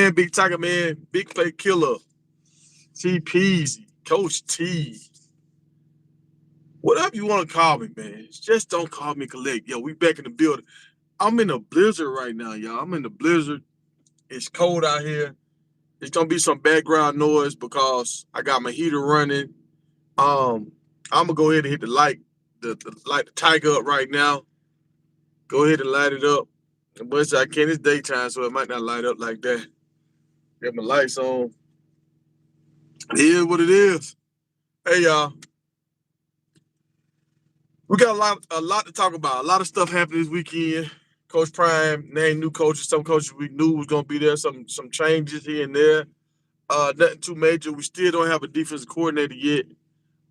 man, Big Tiger Man, Big Play Killer, T Peasy, Coach T. Whatever you want to call me, man. Just don't call me Collect. Yo, we back in the building. I'm in a blizzard right now, y'all. I'm in the blizzard. It's cold out here. It's gonna be some background noise because I got my heater running. I'm gonna go ahead and hit light the Tiger up right now. Go ahead and light it up. But I can't. It's daytime, so it might not light up like that. Got my lights on. It is what it is. Hey, y'all. We got a lot to talk about. A lot of stuff happened this weekend. Coach Prime named new coaches. Some coaches we knew was gonna be there. Some changes here and there. Nothing too major. We still don't have a defensive coordinator yet.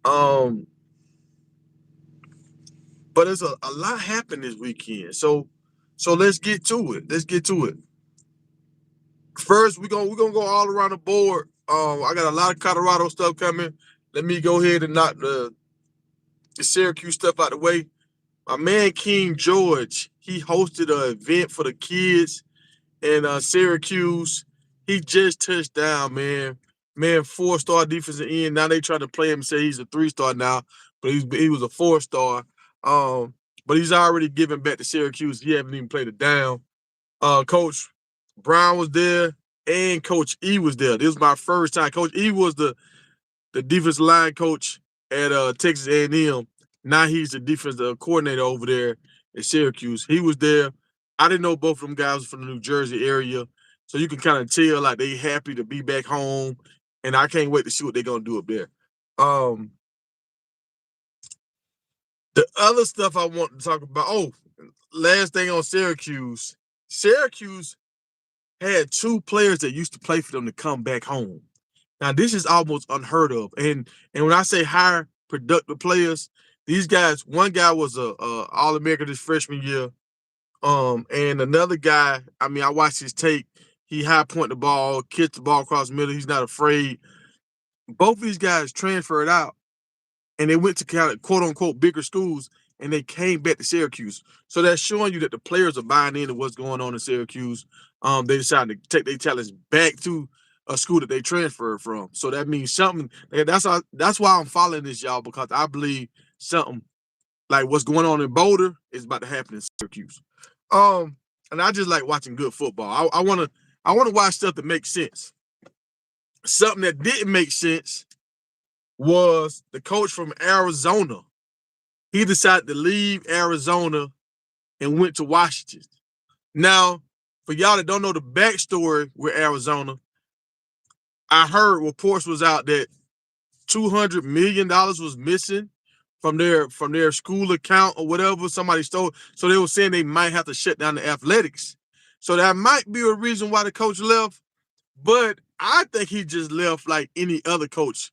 But there's a lot happened this weekend. So let's get to it. First, we're gonna go all around the board. I got a lot of Colorado stuff coming. Let me go ahead and knock the Syracuse stuff out the way. My man King George, he hosted an event for the kids in Syracuse. He just touched down, man. Man, 4-star defensive end. Now they trying to play him and say he's a 3-star now, but he was a 4-star. But he's already given back to Syracuse. He haven't even played it down. Coach Brown was there and Coach E was there. This was my first time. Coach E was the defensive line coach at Texas A&M. Now he's the defensive coordinator over there at Syracuse. He was there. I didn't know both of them guys were from the New Jersey area. So you can kind of tell like they happy to be back home. And I can't wait to see what they're gonna do up there. The other stuff I want to talk about. Last thing on Syracuse. Syracuse had 2 players that used to play for them to come back home. Now this is almost unheard of. And when I say high productive players, these guys, one guy was a All-American his freshman year. And another guy, I mean, I watched his tape. He high point the ball, kicked the ball across the middle. He's not afraid. Both of these guys transferred out and they went to kind of quote unquote bigger schools and they came back to Syracuse. So that's showing you that the players are buying into what's going on in Syracuse. They decided to take their talents back to a school that they transferred from. So that means something. That's why I'm following this, y'all, because I believe something like what's going on in Boulder is about to happen in Syracuse. And I just like watching good football. I want to watch stuff that makes sense. Something that didn't make sense was the coach from Arizona. He decided to leave Arizona and went to Washington. Now, for y'all that don't know the backstory with Arizona, I heard reports was out that $200 million was missing from their school account or whatever. Somebody stole. So they were saying they might have to shut down the athletics. So that might be a reason why the coach left. But I think he just left like any other coach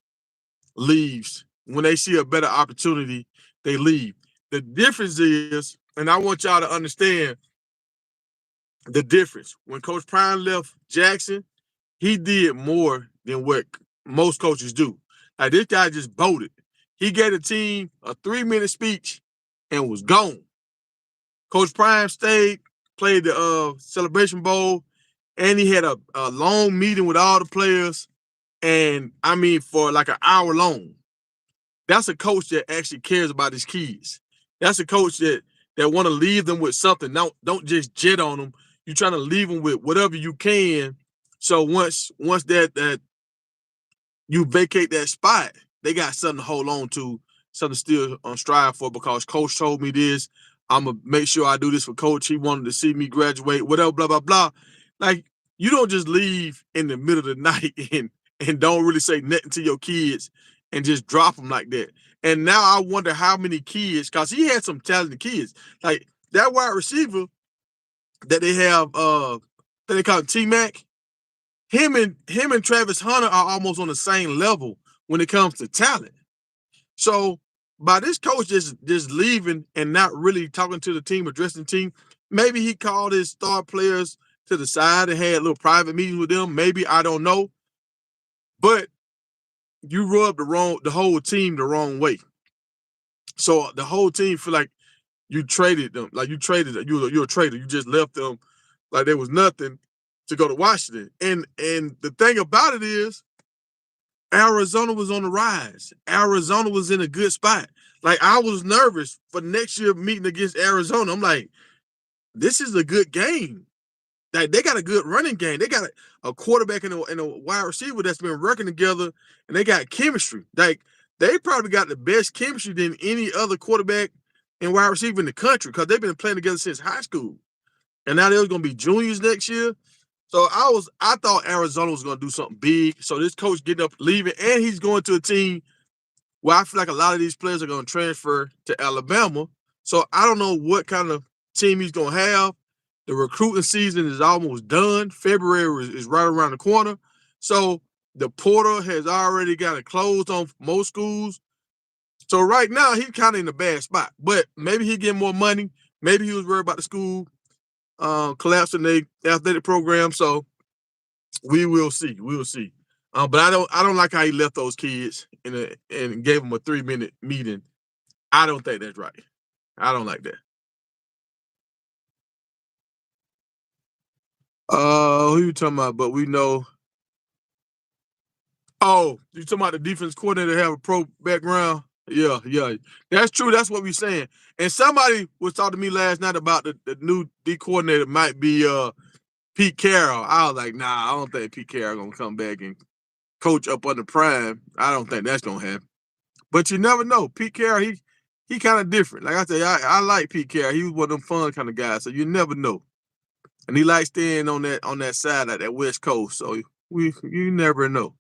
leaves. When they see a better opportunity, they leave. The difference is, and I want y'all to understand the difference. When Coach Prime left Jackson, he did more than what most coaches do. Like this guy just voted. He gave the team a 3-minute speech and was gone. Coach Prime stayed, played the Celebration Bowl, and he had a long meeting with all the players. And I mean, for like an hour long. That's a coach that actually cares about his kids. That's a coach that want to leave them with something. Don't just jet on them. You're trying to leave them with whatever you can. So once that you vacate that spot, they got something to hold on to, something to still strive for. Because coach told me this, I'm gonna make sure I do this for coach. He wanted to see me graduate, whatever, blah blah blah. Like you don't just leave in the middle of the night and don't really say nothing to your kids and just drop them like that. And now I wonder how many kids, because he had some talented kids. Like that wide receiver that they have, that they call T-Mac, him and Travis Hunter are almost on the same level when it comes to talent. So by this coach just leaving and not really talking to the team, addressing the team, maybe he called his star players to the side and had little private meetings with them. Maybe, I don't know. But you rubbed the whole team the wrong way. So the whole team feel like you traded them, like you're a traitor. You just left them like there was nothing. to go to Washington. And the thing about it is, Arizona was on the rise. Arizona was in a good spot. Like, I was nervous for next year meeting against Arizona. I'm like, this is a good game. Like, they got a good running game. They got a quarterback and a wide receiver that's been working together, and they got chemistry. Like, they probably got the best chemistry than any other quarterback and wide receiver in the country because they've been playing together since high school. And now they're going to be juniors next year. So I thought Arizona was going to do something big. So this coach getting up, leaving, and he's going to a team where I feel like a lot of these players are going to transfer to Alabama. So I don't know what kind of team he's going to have. The recruiting season is almost done. February is right around the corner. So the portal has already got it closed on most schools. So right now he's kind of in a bad spot. But maybe he get more money. Maybe he was worried about the school collapsing their athletic program. So we will see. We will see. But I don't like how he left those kids and gave them a 3-minute meeting. I don't think that's right. I don't like that. Who you talking about? But we know. Oh, you talking about the defense coordinator have a pro background? Yeah, yeah. That's true. That's what we're saying. And somebody was talking to me last night about the new D coordinator might be Pete Carroll. I was like, nah, I don't think Pete Carroll gonna come back and coach up under prime. I don't think that's gonna happen. But you never know. Pete Carroll, he kind of different. Like I said, I like Pete Carroll. He was one of them fun kind of guys. So you never know. And he likes staying on that side of that West Coast. So you never know.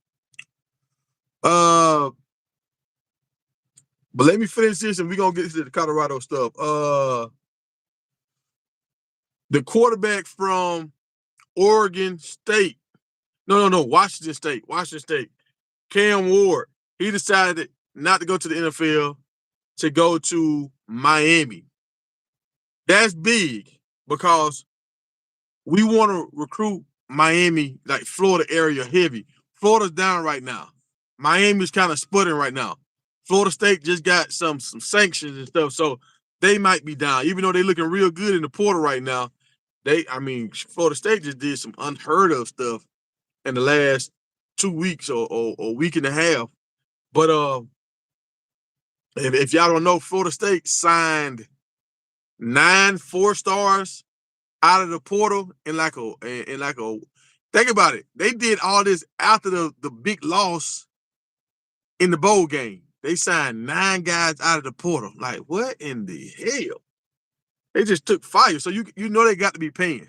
But let me finish this and we're gonna get to the Colorado stuff. The quarterback from Oregon State. No, Washington State. Washington State. Cam Ward. He decided not to go to the NFL, to go to Miami. That's big because we want to recruit Miami, like Florida area heavy. Florida's down right now. Miami's kind of sputtering right now. Florida State just got some sanctions and stuff, so they might be down. Even though they're looking real good in the portal right now, Florida State just did some unheard of stuff in the last 2 weeks or week and a half. But if y'all don't know, Florida State signed 9 4-stars out of the portal in like a think about it. They did all this after the big loss in the bowl game. They signed 9 guys out of the portal. Like, what in the hell? They just took fire. So you know they got to be paying.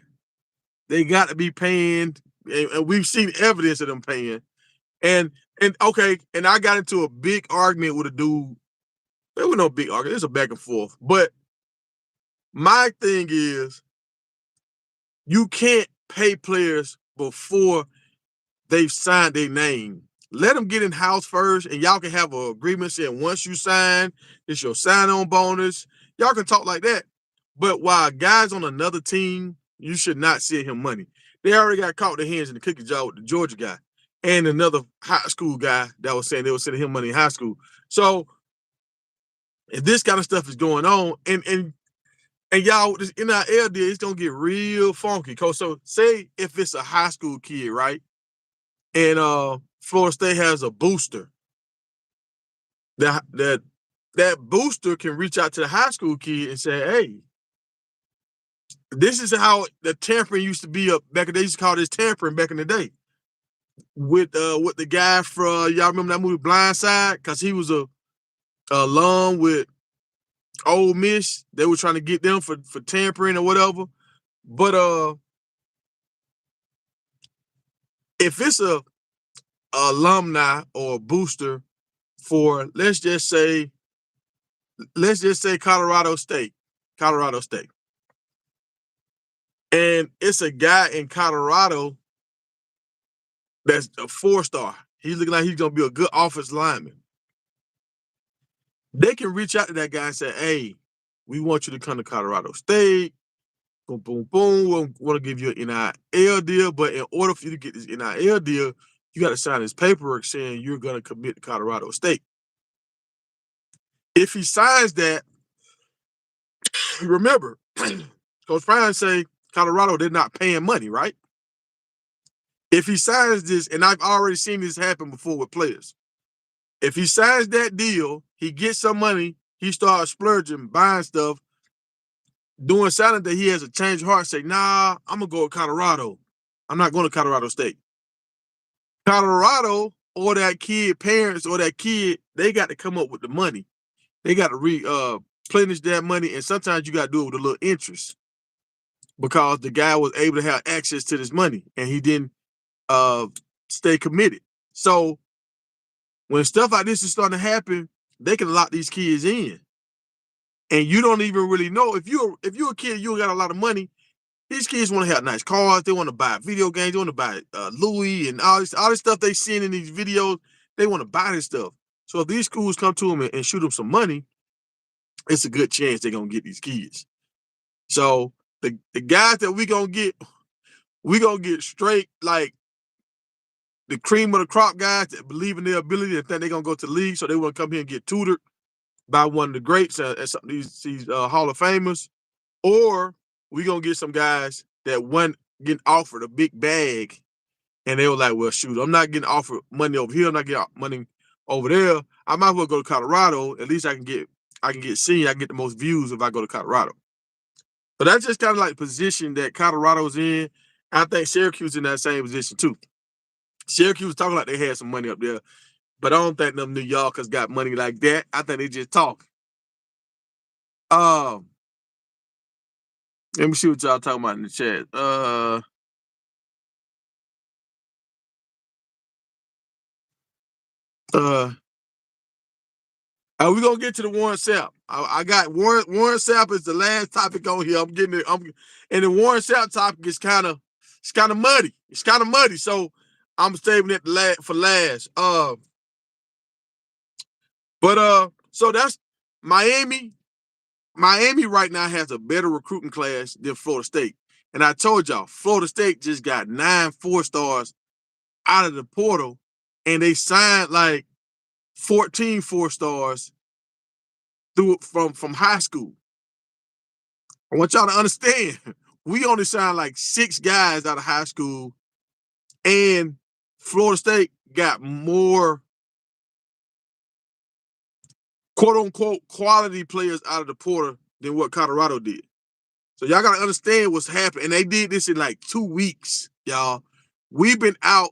They got to be paying, and we've seen evidence of them paying. And okay, and I got into a big argument with a dude. There was no big argument. It's a back and forth. But my thing is, you can't pay players before they've signed their name. Let them get in house first, and y'all can have an agreement saying once you sign, it's your sign-on bonus. Y'all can talk like that. But while guys on another team, you should not send him money. They already got caught their hands in the cookie jar with the Georgia guy and another high school guy that was saying they were sending him money in high school. So if this kind of stuff is going on, and y'all, this NIL deal, it's gonna get real funky. So say if it's a high school kid, right? And Florida State has a booster. That booster can reach out to the high school kid and say, hey, this is how the tampering used to be up back in the day. They used to call this tampering back in the day. With the guy from, y'all remember that movie Blindside? Because he was a alum with Ole Miss. They were trying to get them for tampering or whatever. But if it's a alumni or a booster for let's just say Colorado State, and it's a guy in Colorado that's a 4-star. He's looking like he's gonna be a good offensive lineman. They can reach out to that guy and say, hey, we want you to come to Colorado State. Boom, boom, boom. We want to give you an NIL deal, but in order for you to get this NIL deal, you got to sign this paperwork saying you're going to commit to Colorado State. If he signs that, remember, Coach Prime say Colorado, they're not paying money, right? If he signs this, and I've already seen this happen before with players, if he signs that deal, he gets some money, he starts splurging, buying stuff, doing signing that he has a change of heart, say, nah, I'm gonna go to Colorado. I'm not going to Colorado State. Colorado or that kid, parents or that kid, they got to come up with the money. They got to replenish that money, and sometimes you got to do it with a little interest because the guy was able to have access to this money and he didn't stay committed. So when stuff like this is starting to happen, they can lock these kids in, and you don't even really know if you're a kid, you got a lot of money. These kids want to have nice cars. They want to buy video games. They want to buy Louis and all this stuff they see in these videos. They want to buy this stuff. So if these schools come to them and shoot them some money, it's a good chance they're gonna get these kids. So the guys that we gonna get straight like the cream of the crop guys that believe in their ability and think they're gonna go to the league, so they want to come here and get tutored by one of the greats and some of these Hall of Famers, or we gonna get some guys that weren't getting offered a big bag, and they were like, "Well, shoot, I'm not getting offered money over here. I'm not getting money over there. I might as well go to Colorado. At least I can get seen. I can get the most views if I go to Colorado." But that's just kind of like the position that Colorado's in. I think Syracuse in that same position too. Syracuse talking like they had some money up there, but I don't think them New Yorkers got money like that. I think they just talk. Let me see what y'all talking about in the chat. We gonna get to the Warren Sapp. I got Warren Sapp is the last topic on here. And the Warren Sapp topic is kind of muddy. It's kind of muddy, so I'm saving it for last. So that's Miami. Miami right now has a better recruiting class than Florida State. And I told y'all, Florida State just got 9 4-stars out of the portal, and they signed like 14 4-stars from high school. I want y'all to understand, we only signed like 6 guys out of high school, and Florida State got more quote-unquote quality players out of the portal than what Colorado did. So y'all got to understand what's happening. And they did this in like 2 weeks, y'all. We've been out,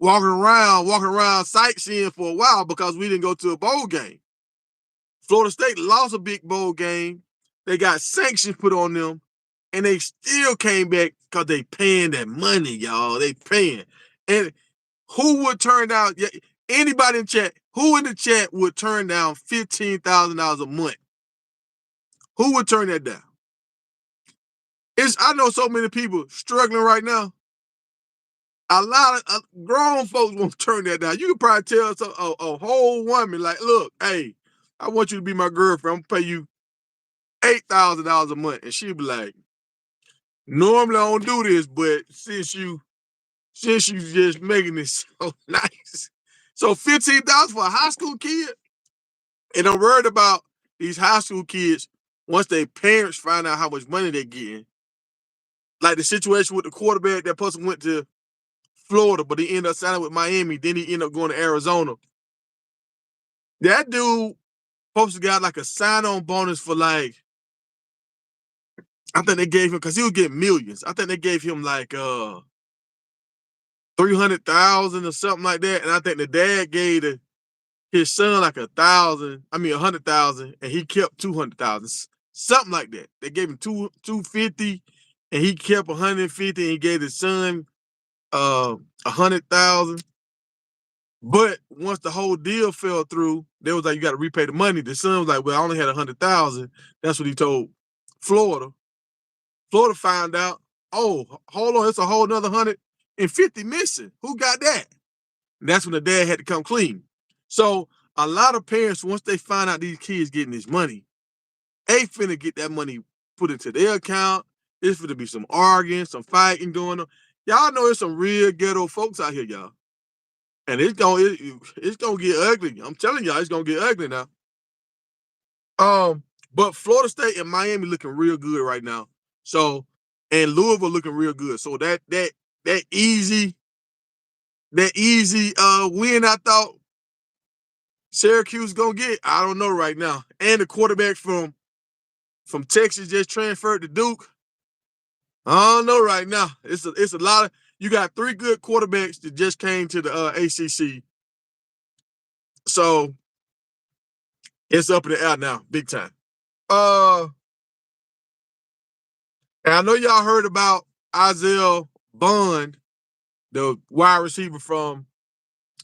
walking around sightseeing for a while because we didn't go to a bowl game. Florida State lost a big bowl game. They got sanctions put on them, and they still came back because they paying that money, y'all. They paying. And who would turn down, anybody in chat, who in the chat would turn down $15,000 a month? Who would turn that down? I know so many people struggling right now. A lot of grown folks won't turn that down. You can probably tell a whole woman, like, look, hey, I want you to be my girlfriend. I'm going to pay you $8,000 a month. And she'll be like, normally I don't do this, but since you just making this so nice. So $15 for a high school kid? And I'm worried about these high school kids once their parents find out how much money they're getting. Like the situation with the quarterback, that person went to Florida, but he ended up signing with Miami. Then he ended up going to Arizona. That dude supposed to got like a sign-on bonus for like, I think they gave him, because he was getting millions. I think they gave him like $300,000 or something like that. And I think the dad gave his son like $100,000, and he kept $200,000, something like that. They gave him $250,000, and he kept $150,000, and he gave his son $100,000. But once the whole deal fell through, they was like, you got to repay the money. The son was like, well, I only had $100,000. That's what he told Florida. Florida found out, oh, hold on, it's a whole nother $150,000 missing. Who got that? And that's when the dad had to come clean. So a lot of parents, once they find out these kids getting this money, they finna get that money put into their account. It's finna be some arguing, some fighting going on. Y'all know there's some real ghetto folks out here, y'all. And it's gonna get ugly. I'm telling y'all, it's gonna get ugly now. But Florida State and Miami looking real good right now. So and Louisville looking real good. So that easy win I thought Syracuse gonna get, I don't know right now. And the quarterback from Texas just transferred to Duke. I don't know right now. It's a lot of, you got 3 good quarterbacks that just came to the ACC. So it's up in the air now, big time. And I know y'all heard about Isaiah Bond, the wide receiver from,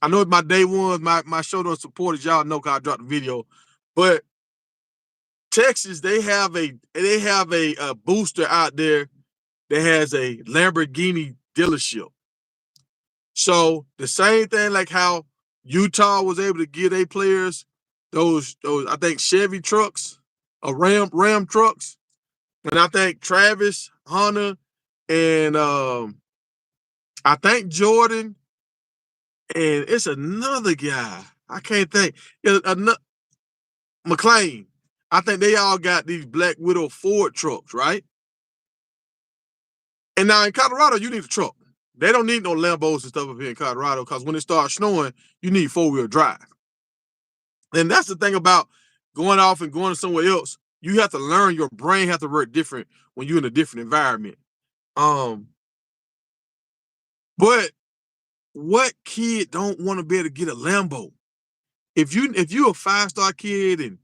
I know it's my day ones, my show notes supporters, y'all know because I dropped the video. But Texas, they have a booster out there that has a Lamborghini dealership. So the same thing like how Utah was able to give their players those I think Chevy trucks, Ram trucks, and I think Travis Hunter and I think Jordan and it's another guy I can't think. McLean. I think they all got these Black Widow Ford trucks, right? And now in Colorado, you need a truck. They don't need no Lambos and stuff up here in Colorado because when it starts snowing, you need 4-wheel drive. And that's the thing about going off and going somewhere else. You have to learn, your brain has to work different when you're in a different environment. But what kid don't want to be able to get a Lambo? If you a 5-star kid and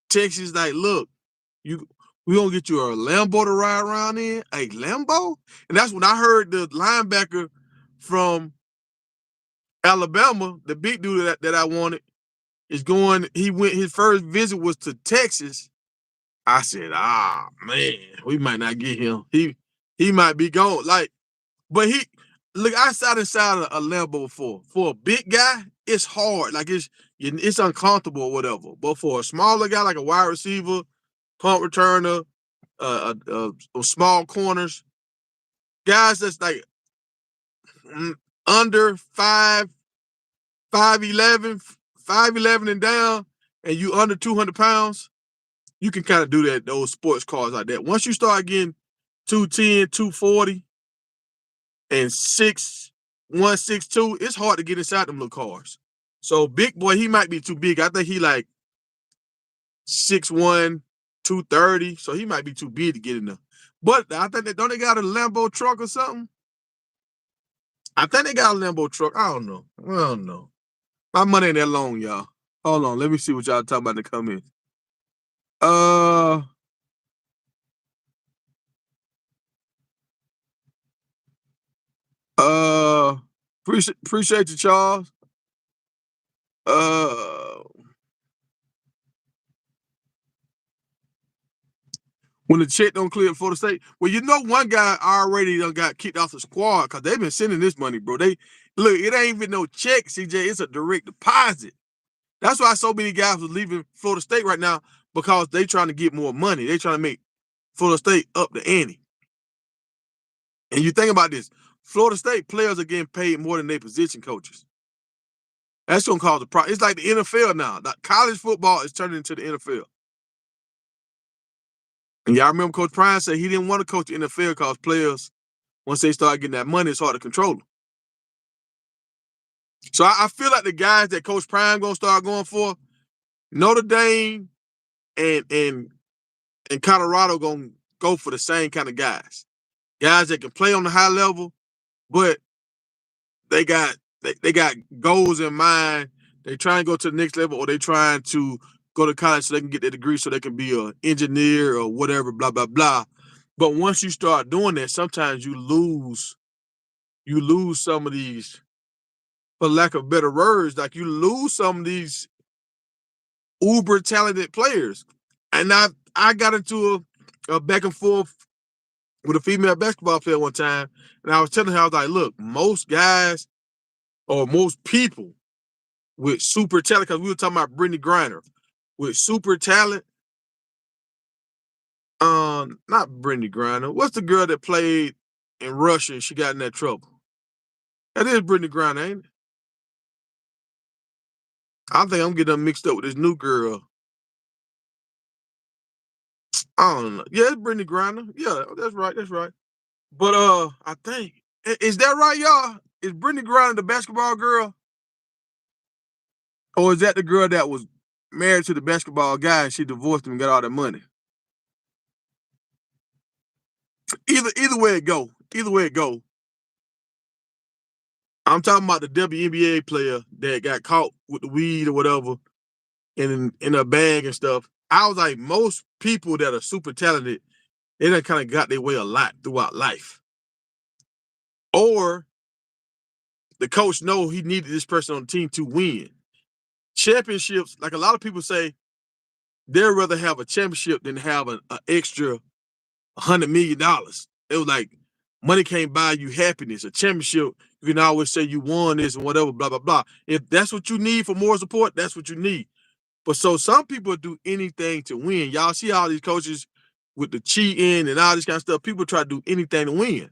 Texas like, look, we gonna get you a Lambo to ride around in, a Lambo? And that's when I heard the linebacker from Alabama, the big dude that I wanted, is going, his first visit was to Texas. I said, man, we might not get him. He might be gone. Like, but I sat inside a Lambo before. For a big guy, it's hard. Like it's uncomfortable or whatever. But for a smaller guy, like a wide receiver, punt returner, small corners, guys that's like under 5'11" and down, and you under 200 pounds, you can kind of do that, those sports cars like that. Once you start getting 210, 240, and 6'1", 6'2", it's hard to get inside them little cars. So big boy, he might be too big. I think he like 6'1", 230. So he might be too big to get in there. But I think don't they got a Lambo truck or something? I think they got a Lambo truck. I don't know. My money ain't that long, y'all. Hold on. Let me see what y'all talking about in the comments. Appreciate you, Charles. When the check don't clear for the state. Well, you know, one guy already done got kicked off the squad because they've been sending this money, bro. It ain't even no check, CJ. It's a direct deposit. That's why so many guys are leaving Florida State right now, because they trying to get more money. They trying to make Florida State up the ante. And you think about this, Florida State players are getting paid more than their position coaches. That's gonna cause a problem. It's like the NFL now. College football is turning into the NFL. And y'all remember Coach Prime said he didn't want to coach the NFL because players, once they start getting that money, it's hard to control them. So I feel like the guys that Coach Prime gonna start going for, Notre Dame and Colorado gonna go for the same kind of guys. Guys that can play on the high level, but they got goals in mind. They try and go to the next level, or they trying to go to college so they can get their degree so they can be an engineer or whatever, blah, blah, blah. But once you start doing that, sometimes you lose some of these, for lack of better words, like you lose some of these uber talented players. And I got into a back and forth with a female basketball player one time, and I was telling her, I was like, look, most guys or most people with super talent, because we were talking about Brittany Griner, with super talent. Not Brittany Griner. What's the girl that played in Russia and she got in that trouble? That is Brittany Griner, ain't it? I think I'm getting them mixed up with this new girl. I don't know. Yeah, it's Brittany Griner. Yeah, that's right. That's right. But I think is that right, y'all? Is Brittany Griner the basketball girl, or is that the girl that was married to the basketball guy and she divorced him and got all that money? Either way it go. Either way it go. I'm talking about the WNBA player that got caught with the weed or whatever in a bag and stuff. I was like, most people that are super talented, they done kind of got their way a lot throughout life. Or the coach know he needed this person on the team to win. Championships, like a lot of people say, they'd rather have a championship than have an extra $100 million. It was like money can't buy you happiness. A championship, you can always say you won this and whatever, blah, blah, blah. If that's what you need for more support, that's what you need. But so some people do anything to win. Y'all see all these coaches with the cheating and all this kind of stuff. People try to do anything to win.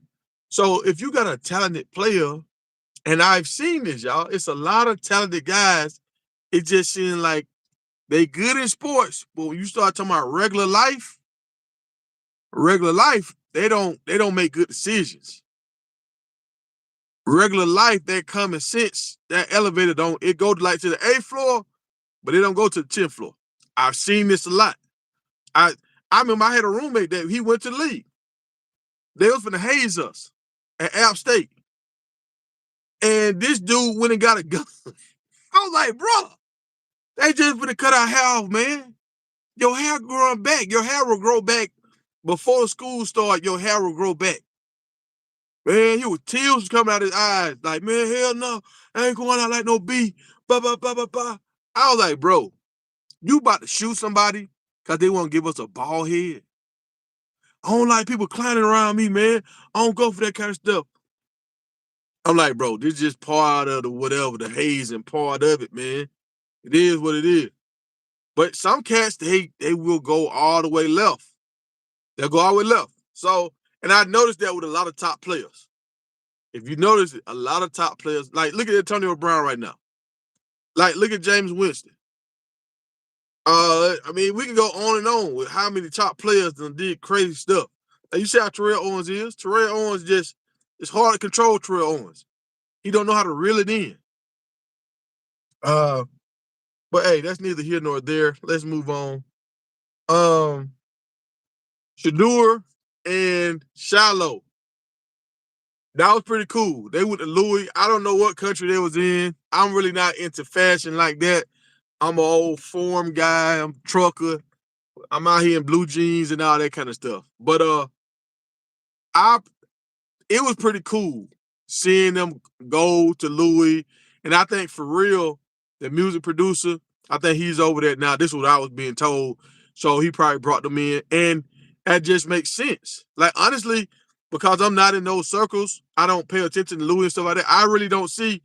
So if you got a talented player, and I've seen this, y'all, it's a lot of talented guys. It just seems like they good in sports, but when you start talking about regular life, they don't make good decisions. Regular life, that common sense, that elevator don't it go like to the 8th floor, but it don't go to the 10th floor. I've seen this a lot. I remember I had a roommate that he went to the league. They was finna haze us at App State. And this dude went and got a gun. I was like, bro, they just finna cut our hair off, man. Your hair growing back. Your hair will grow back before school start. Your hair will grow back. Man, tears coming out his eyes. Like, man, hell no. I ain't going out like no B. Bah, bah, bah, bah, bah. I was like, bro, you about to shoot somebody because they want to give us a bald head. I don't like people clowning around me, man. I don't go for that kind of stuff. I'm like, bro, this is just part of the whatever, the haze and part of it, man. It is what it is. But some cats, they will go all the way left. They'll go all the way left. So, and I noticed that with a lot of top players. If you notice it, a lot of top players, like look at Antonio Brown right now. Like, look at James Winston. I mean, we can go on and on with how many top players did crazy stuff. Like, you see how Terrell Owens is? Terrell Owens it's hard to control Terrell Owens. He don't know how to reel it in. But hey, that's neither here nor there. Let's move on. Shedeur and Shiloh. That was pretty cool. They went to Louis. I don't know what country they was in. I'm really not into fashion like that. I'm an old form guy. I'm a trucker. I'm out here in blue jeans and all that kind of stuff. But it was pretty cool seeing them go to Louis. And I think for real, the music producer, I think he's over there now. This is what I was being told. So he probably brought them in. And that just makes sense. Like, honestly, because I'm not in those circles, I don't pay attention to Louis and stuff like that. I really don't see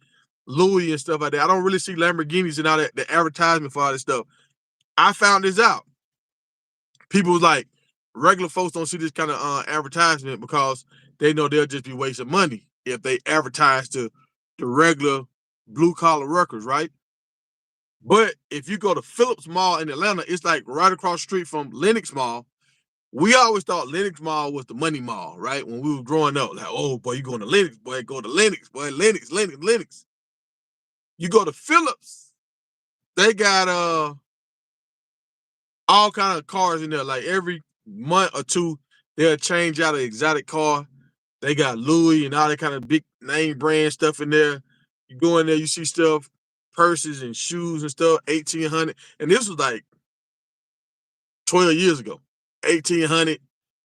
Louis and stuff like that. I don't really see Lamborghinis and all that, the advertisement for all this stuff. I found this out. People was like, regular folks don't see this kind of advertisement because they know they'll just be wasting money if they advertise to the regular blue collar workers, right? But if you go to Phillips Mall in Atlanta, it's like right across the street from Lenox Mall. We always thought Lenox Mall was the money mall, right? When we were growing up, like, oh boy, you going to Lenox, boy, go to Lenox, boy, Lenox. You go to Phillips, they got all kind of cars in there. Like every month or two, they'll change out an exotic car. They got Louis and all that kind of big name brand stuff in there. You go in there, you see stuff, purses and shoes and stuff, 1,800. And this was like 12 years ago, 1,800,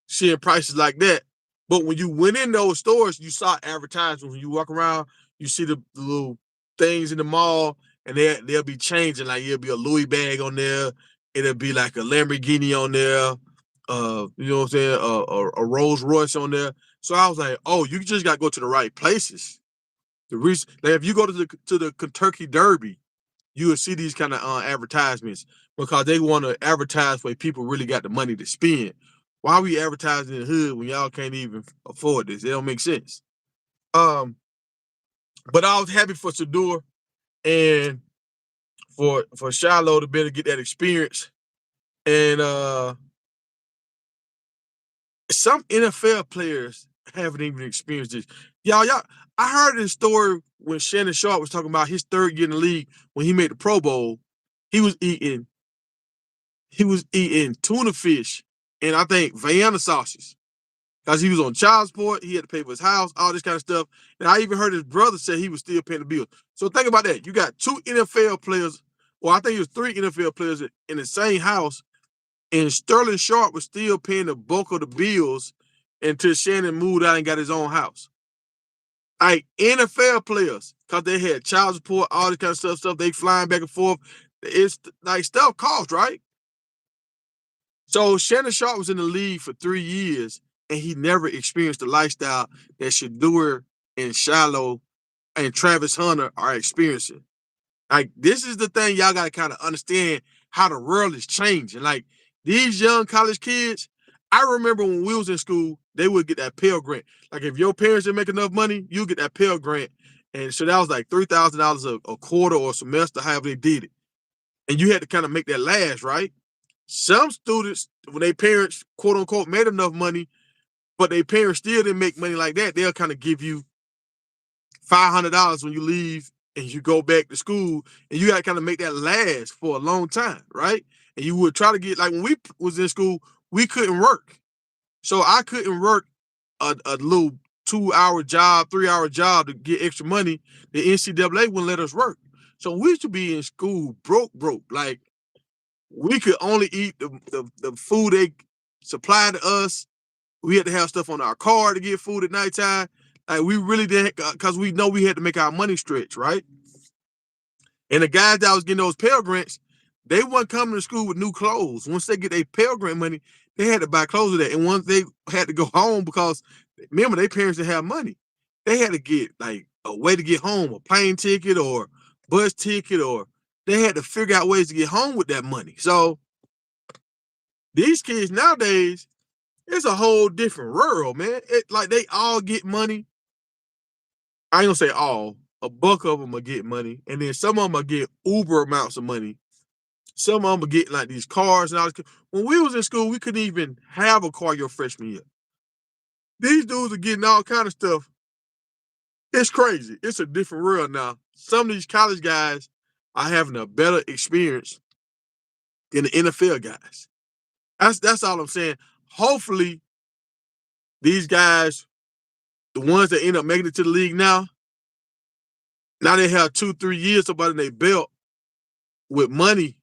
seeing prices like that. But when you went in those stores, you saw advertisements. When you walk around, you see the little things in the mall, and they'll be changing. Like, it'll be a Louis bag on there. It'll be like a Lamborghini on there. You know what I'm saying? A Rolls Royce on there. So I was like, oh, you just got to go to the right places. Like if you go to the Kentucky Derby, you will see these kind of advertisements because they want to advertise where people really got the money to spend. Why are we advertising in the hood when y'all can't even afford this? It don't make sense. But I was happy for Shedeur and for Shiloh to be able to get that experience. And Some NFL players haven't even experienced this. Y'all, I heard this story when Shannon Sharp was talking about his third year in the league when he made the Pro Bowl. He was eating, he was eating tuna fish and I think Vienna sausages. Because he was on child support, he had to pay for his house, all this kind of stuff. And I even heard his brother say he was still paying the bills. So think about that. You got two NFL players, well, I think it was three NFL players in the same house, and Sterling Sharp was still paying the bulk of the bills until Shannon moved out and got his own house. Like NFL players, because they had child support, all this kind of stuff, they flying back and forth. It's like stuff costs, right? So Shannon Sharp was in the league for 3 years, and he never experienced the lifestyle that Shador and Shiloh and Travis Hunter are experiencing. Like this is the thing y'all gotta kind of understand how the world is changing. Like these young college kids, I remember when we was in school, they would get that Pell Grant. Like if your parents didn't make enough money, you get that Pell Grant, and so that was like $3,000 a quarter or a semester, however they did it, and you had to kind of make that last, right? Some students, when their parents quote unquote made enough money, but their parents still didn't make money like that, they'll kind of give you $500 when you leave and you go back to school, and you got to kind of make that last for a long time, right? And you would try to get, like when we was in school, we couldn't work. So I couldn't work a little 2 hour job, 3 hour job to get extra money. The NCAA wouldn't let us work. So we used to be in school broke. Like we could only eat the food they supplied to us. We had to have stuff on our car to get food at nighttime. Like we really didn't, because we know we had to make our money stretch, right? And the guys that was getting those Pell Grants, they weren't coming to school with new clothes. Once they get their Pell Grant money, they had to buy clothes with that. And once they had to go home, because remember, their parents didn't have money. They had to get like a way to get home, a plane ticket or bus ticket, or they had to figure out ways to get home with that money. So these kids nowadays, it's a whole different world, man. Like they all get money. I ain't gonna say all. A buck of them will get money, and then some of them will get uber amounts of money. Some of them will get like these cars and all this. When we was in school, we couldn't even have a car your freshman year. These dudes are getting all kind of stuff. It's crazy. It's a different world now. Some of these college guys are having a better experience than the NFL guys. That's all I'm saying. Hopefully, these guys, the ones that end up making it to the league now they have 2-3 years about in their belt with money.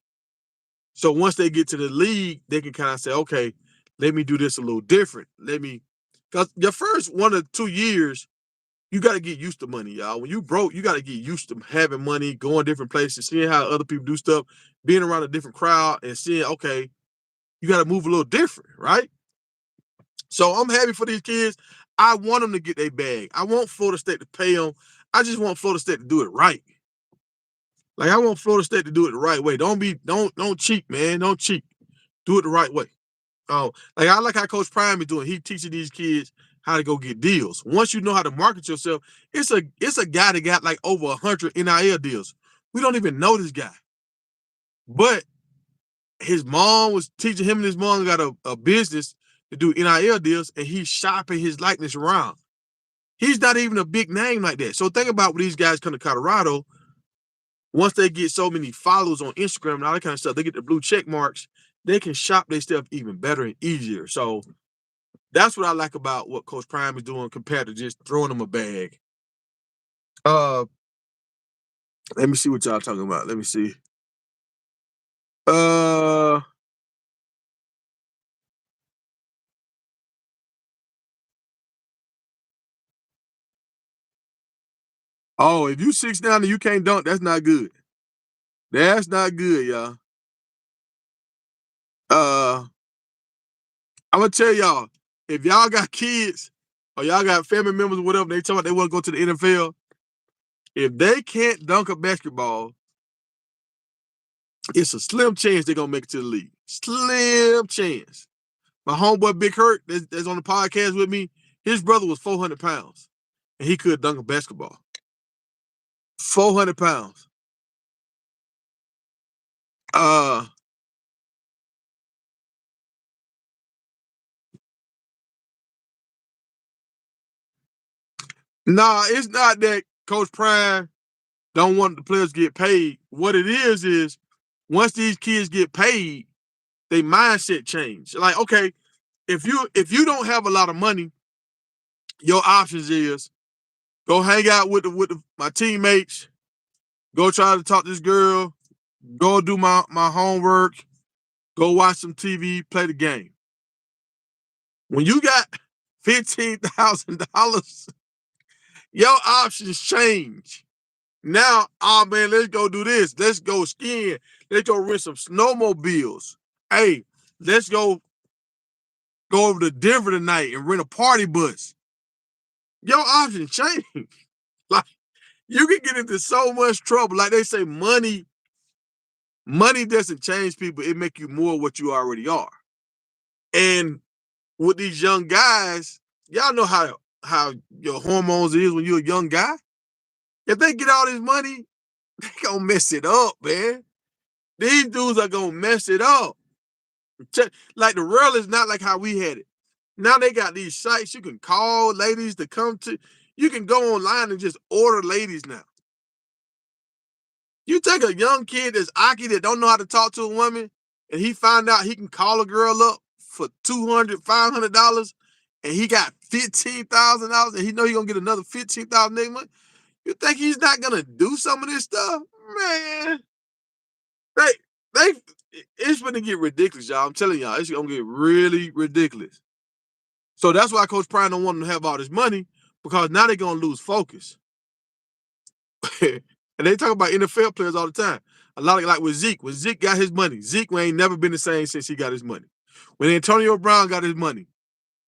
So once they get to the league, they can kind of say, okay, let me do this a little different. Because your first 1 or 2 years, you got to get used to money, y'all. When you broke, you got to get used to having money, going different places, seeing how other people do stuff, being around a different crowd, and seeing, okay, you got to move a little different, right? So I'm happy for these kids. I want them to get their bag. I want Florida State to pay them. I just want Florida State to do it right. Like I want Florida State to do it the right way. Don't cheat, man. Don't cheat. Do it the right way. Like I like how Coach Prime is doing. He teaching these kids how to go get deals. Once you know how to market yourself, it's a guy that got like over 100 NIL deals. We don't even know this guy, but his mom was teaching him, and his mom got a business to do NIL deals, and he's shopping his likeness around. He's not even a big name like that. So think about when these guys come to Colorado. Once they get so many followers on Instagram and all that kind of stuff, they get the blue check marks. They can shop their stuff even better and easier. So that's what I like about what Coach Prime is doing compared to just throwing them a bag. Uh, Let me see what y'all talking about. Let me see. Uh, oh, if you 6'9" and you can't dunk, that's not good. That's not good, y'all. Uh, I'm gonna tell y'all, if y'all got kids or y'all got family members or whatever, they tell me they want to go to the NFL. If they can't dunk a basketball, it's a slim chance they're gonna make it to the league. Slim chance. My homeboy Big Hurt, that's on the podcast with me, his brother was 400 pounds and he could dunk a basketball. 400 pounds. Uh, Nah, it's not that Coach Prime don't want the players to get paid. What it is once these kids get paid, they mindset change. Like, okay, if you don't have a lot of money, your options is go hang out with my teammates, go try to talk to this girl, go do my homework, go watch some TV, play the game. When you got $15,000, your options change. Now, oh man, let's go do this. Let's go skiing. Let's go rent some snowmobiles. Hey, let's go over to Denver tonight and rent a party bus. Your options change. Like you can get into so much trouble. Like they say, money doesn't change people. It make you more what you already are. And with these young guys, y'all know how your hormones is when you're a young guy. If they get all this money, they gonna mess it up, man. These dudes are gonna mess it up. Like the world is not like how we had it. Now they got these sites you can call ladies to come to. You can go online and just order ladies now. You take a young kid that's Aki that don't know how to talk to a woman, and he find out he can call a girl up for $200, $500, and he got $15,000, and he know he gonna get another $15,000 next month. You think he's not gonna do some of this stuff, man? They, they, it's gonna get ridiculous, y'all. I'm telling y'all, it's gonna get really ridiculous. So that's why Coach Prime don't want them to have all this money because now they're gonna lose focus. And they talk about NFL players all the time. A lot of like with Zeke. When Zeke got his money, Zeke ain't never been the same since he got his money. When Antonio Brown got his money,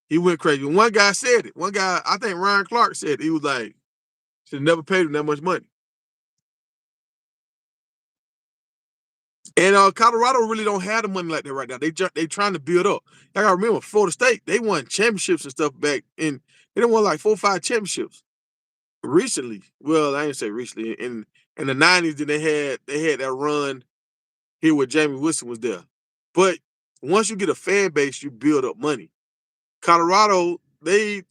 he went crazy. And one guy said it. One guy, I think Ryan Clark said it. He was like, should have never paid him that much money. And Colorado really don't have the money like that right now. They trying to build up. Like I remember Florida State, they won championships and stuff back in. They done won like 4 or 5 championships recently. Well, I didn't say recently. In the '90s, then they had that run here where Jamie Wilson was there. But once you get a fan base, you build up money. Colorado, they've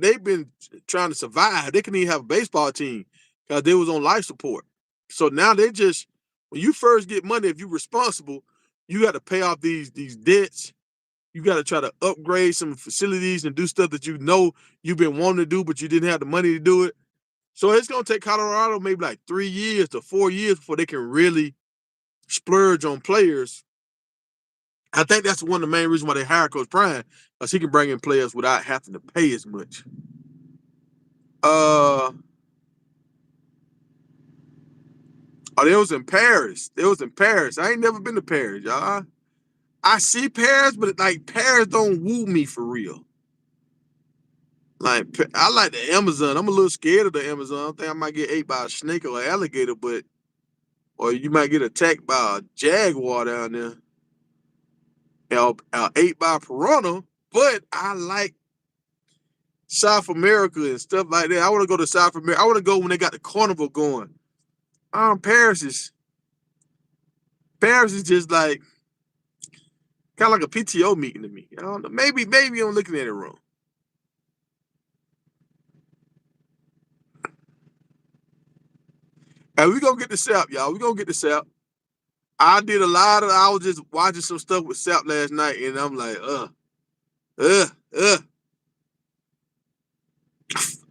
been trying to survive. They couldn't even have a baseball team because they was on life support. So now they just when you first get money, if you're responsible, you got to pay off these debts. You got to try to upgrade some facilities and do stuff that you know you've been wanting to do, but you didn't have the money to do it. So it's gonna take Colorado maybe like 3 years to 4 years before they can really splurge on players. I think that's one of the main reasons why they hired Coach Prime, because he can bring in players without having to pay as much. Oh, they was in Paris. They was in Paris. I ain't never been to Paris, y'all. I see Paris, but like Paris don't woo me for real. Like I like the Amazon. I'm a little scared of the Amazon. I think I might get ate by a snake or an alligator, or you might get attacked by a jaguar down there. Ate by a piranha. But I like South America and stuff like that. I want to go to South America. I want to go when they got the carnival going. Paris is just like kind of like a PTO meeting to me. I don't know. Maybe I'm looking at it wrong. And we gonna get the Sapp, y'all. We gonna get the Sapp. I was just watching some stuff with Sapp last night, and I'm like, uh.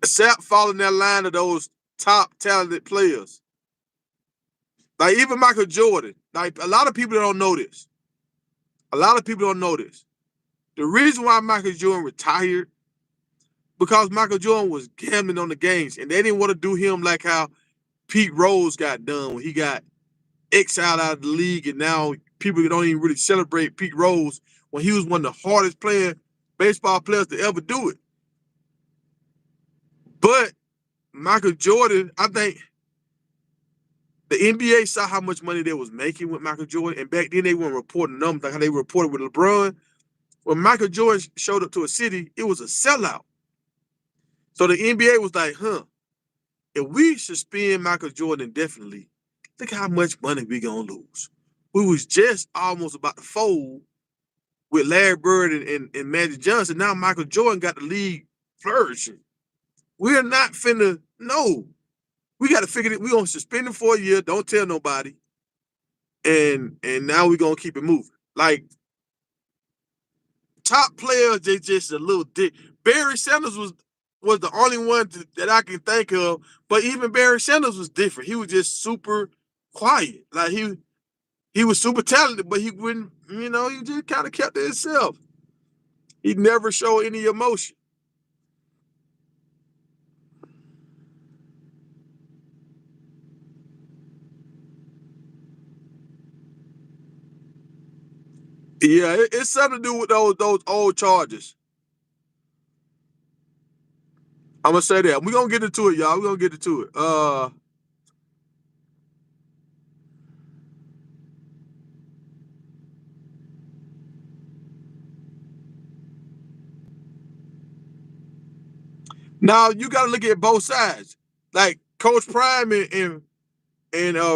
Sapp following that line of those top talented players. Like even Michael Jordan. Like a lot of people don't know this. The reason why Michael Jordan retired, because Michael Jordan was gambling on the games, and they didn't want to do him like how Pete Rose got done when he got exiled out of the league, and now people don't even really celebrate Pete Rose when he was one of the hardest baseball players to ever do it. But Michael Jordan, I think the NBA saw how much money they was making with Michael Jordan, and back then they weren't reporting numbers like how they reported with LeBron. When Michael Jordan showed up to a city, it was a sellout. So the NBA was like, if we suspend Michael Jordan indefinitely, look how much money we gonna lose. We was just almost about to fold with Larry Bird and Magic Johnson. Now Michael Jordan got the league flourishing. We're not finna, no. We got to figure it. We're going to suspend him for a year. Don't tell nobody. And now we're going to keep it moving. Like, top players, they just a little dick. Barry Sanders was the only one that I can think of. But even Barry Sanders was different. He was just super quiet. Like, he was super talented, but he wouldn't, he just kind of kept to himself. He never showed any emotion. Yeah, it's something to do with those old charges. I'm gonna say that. We're gonna get into it, y'all. We're gonna get into it. Now you gotta look at both sides. Like Coach Prime and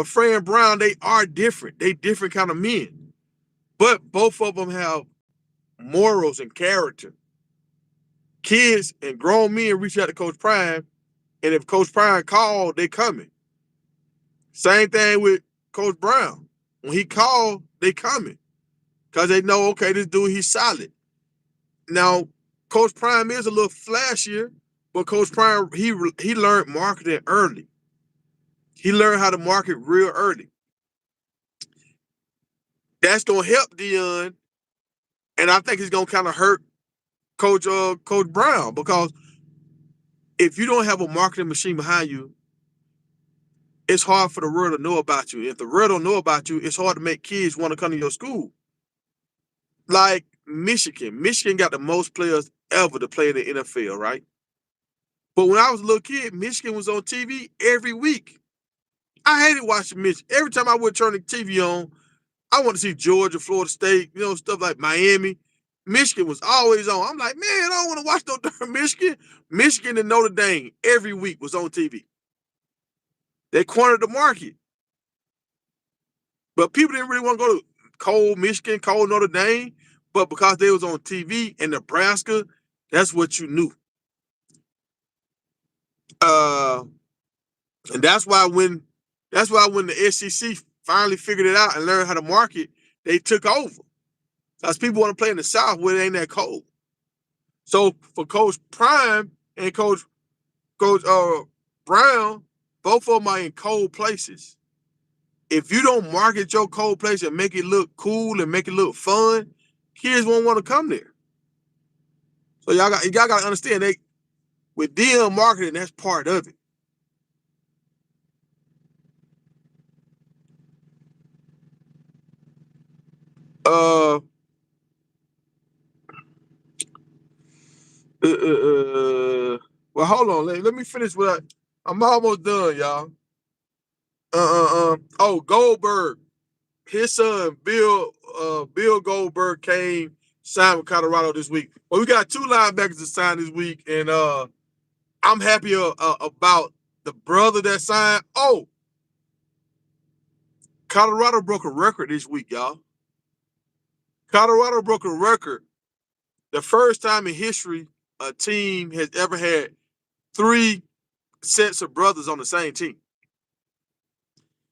Fran Brown, they are different. They different kind of men. But both of them have morals and character. Kids and grown men reach out to Coach Prime, and if Coach Prime called, they coming. Same thing with Coach Brown. When he called, they coming. Because they know, okay, this dude, he's solid. Now, Coach Prime is a little flashier, but Coach Prime, he learned marketing early. He learned how to market real early. That's gonna help Dion, and I think it's gonna kind of hurt Coach Brown, because if you don't have a marketing machine behind you, it's hard for the world to know about you. If the world don't know about you, it's hard to make kids want to come to your school. Like Michigan got the most players ever to play in the NFL, right? But when I was a little kid, Michigan was on TV every week. I hated watching Michigan. Every time I would turn the TV on, I want to see Georgia, Florida State, stuff like Miami. Michigan was always on. I'm like, man, I don't want to watch no darn Michigan. Michigan and Notre Dame every week was on TV. They cornered the market. But people didn't really want to go to cold Michigan, cold Notre Dame. But because they was on TV in Nebraska, that's what you knew. And that's why when the SEC finally figured it out and learned how to market, they took over. Because people want to play in the South where it ain't that cold. So for Coach Prime and Coach Brown, both of them are in cold places. If you don't market your cold place and make it look cool and make it look fun, kids won't want to come there. So y'all got to understand, with DM marketing, that's part of it. Uh, uh, uh, well, hold on. Let me finish I'm almost done, y'all. Oh, Goldberg. His son, Bill Goldberg, signed with Colorado this week. Well, we got two linebackers to sign this week, and I'm happy about the brother that signed. Oh, Colorado broke a record this week, y'all. Colorado broke a record. The first time in history a team has ever had three sets of brothers on the same team.